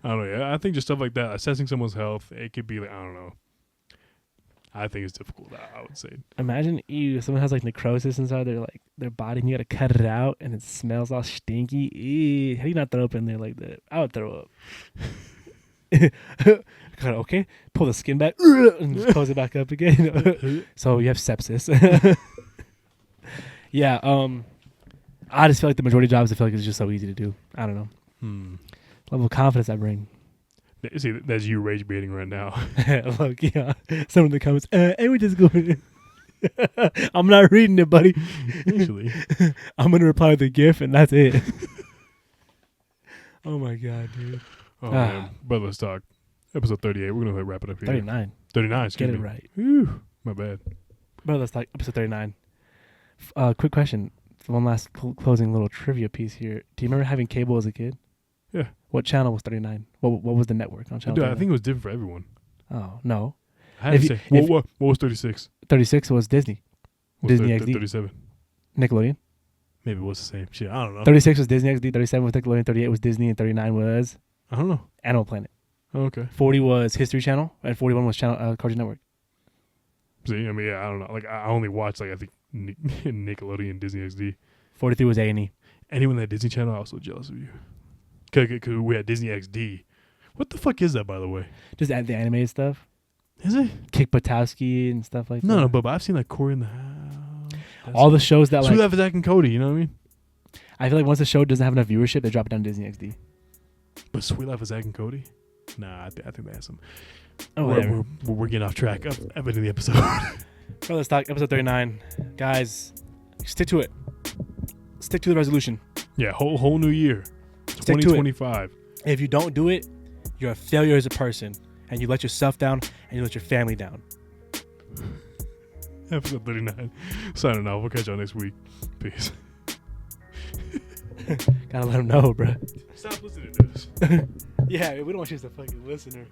I don't know. Yeah, I think just stuff like that, assessing someone's health, it could be like, I don't know. I think it's difficult. I would say. Imagine someone has like necrosis inside their body, and you got to cut it out, and it smells all stinky. Ew. How do you not throw up in there like that? I would throw up. Okay, pull the skin back and just close it back up again. So you have sepsis. Yeah. I just feel like the majority of jobs, I feel like it's just so easy to do. I don't know. Level of confidence I bring. See, that's you rage baiting right now. Look, yeah. Some of the comments. Hey, we just going. I'm not reading it, buddy. Actually, I'm gonna reply with a GIF, and that's it. Oh my god, dude. Oh man, but let's talk. Episode 38. We're gonna wrap it up here. 39. 39. Excuse Get me. it right. Whew, my bad. Bro, let's talk episode 39. Quick question. One last closing little trivia piece here. Do you remember having cable as a kid? Yeah. What channel was 39? What was the network on channel? Dude, 39? I think it was different for everyone. Oh no. I had to say, what was 36? 36 was Disney. Disney XD. 37. Nickelodeon. Maybe it was the same shit. I don't know. 36 was Disney XD. 37 was Nickelodeon. 38 was Disney, and 39 was I don't know. Animal Planet. Oh, okay. 40 was History Channel, and 41 was Cartoon Network. See, I mean, yeah, I don't know. Like, I only watched, like, I think Nickelodeon, Disney XD. 43 was A&E. Anyone that had Disney Channel, I was so jealous of you. Because we had Disney XD. What the fuck is that, by the way? Just add the animated stuff. Is it? Kick Buttowski and stuff like that. No, but I've seen, like, Corey in the House. All the shows that, Sweet like... Life of Zack and Cody, you know what I mean? I feel like once a show doesn't have enough viewership, they drop it down to Disney XD. But Sweet Life of Zack and Cody? Nah, I think they have some... Oh, we're getting off track of the episode. Bro, let's talk episode 39. Guys, stick to it. Stick to the resolution. Yeah, whole new year. Stick to it. 2025. If you don't do it, you're a failure as a person. And you let yourself down, and you let your family down. Episode 39. Signing off. We'll catch y'all next week. Peace. Gotta let them know, bro. Stop listening to this. Yeah, we don't want you as a fucking listener.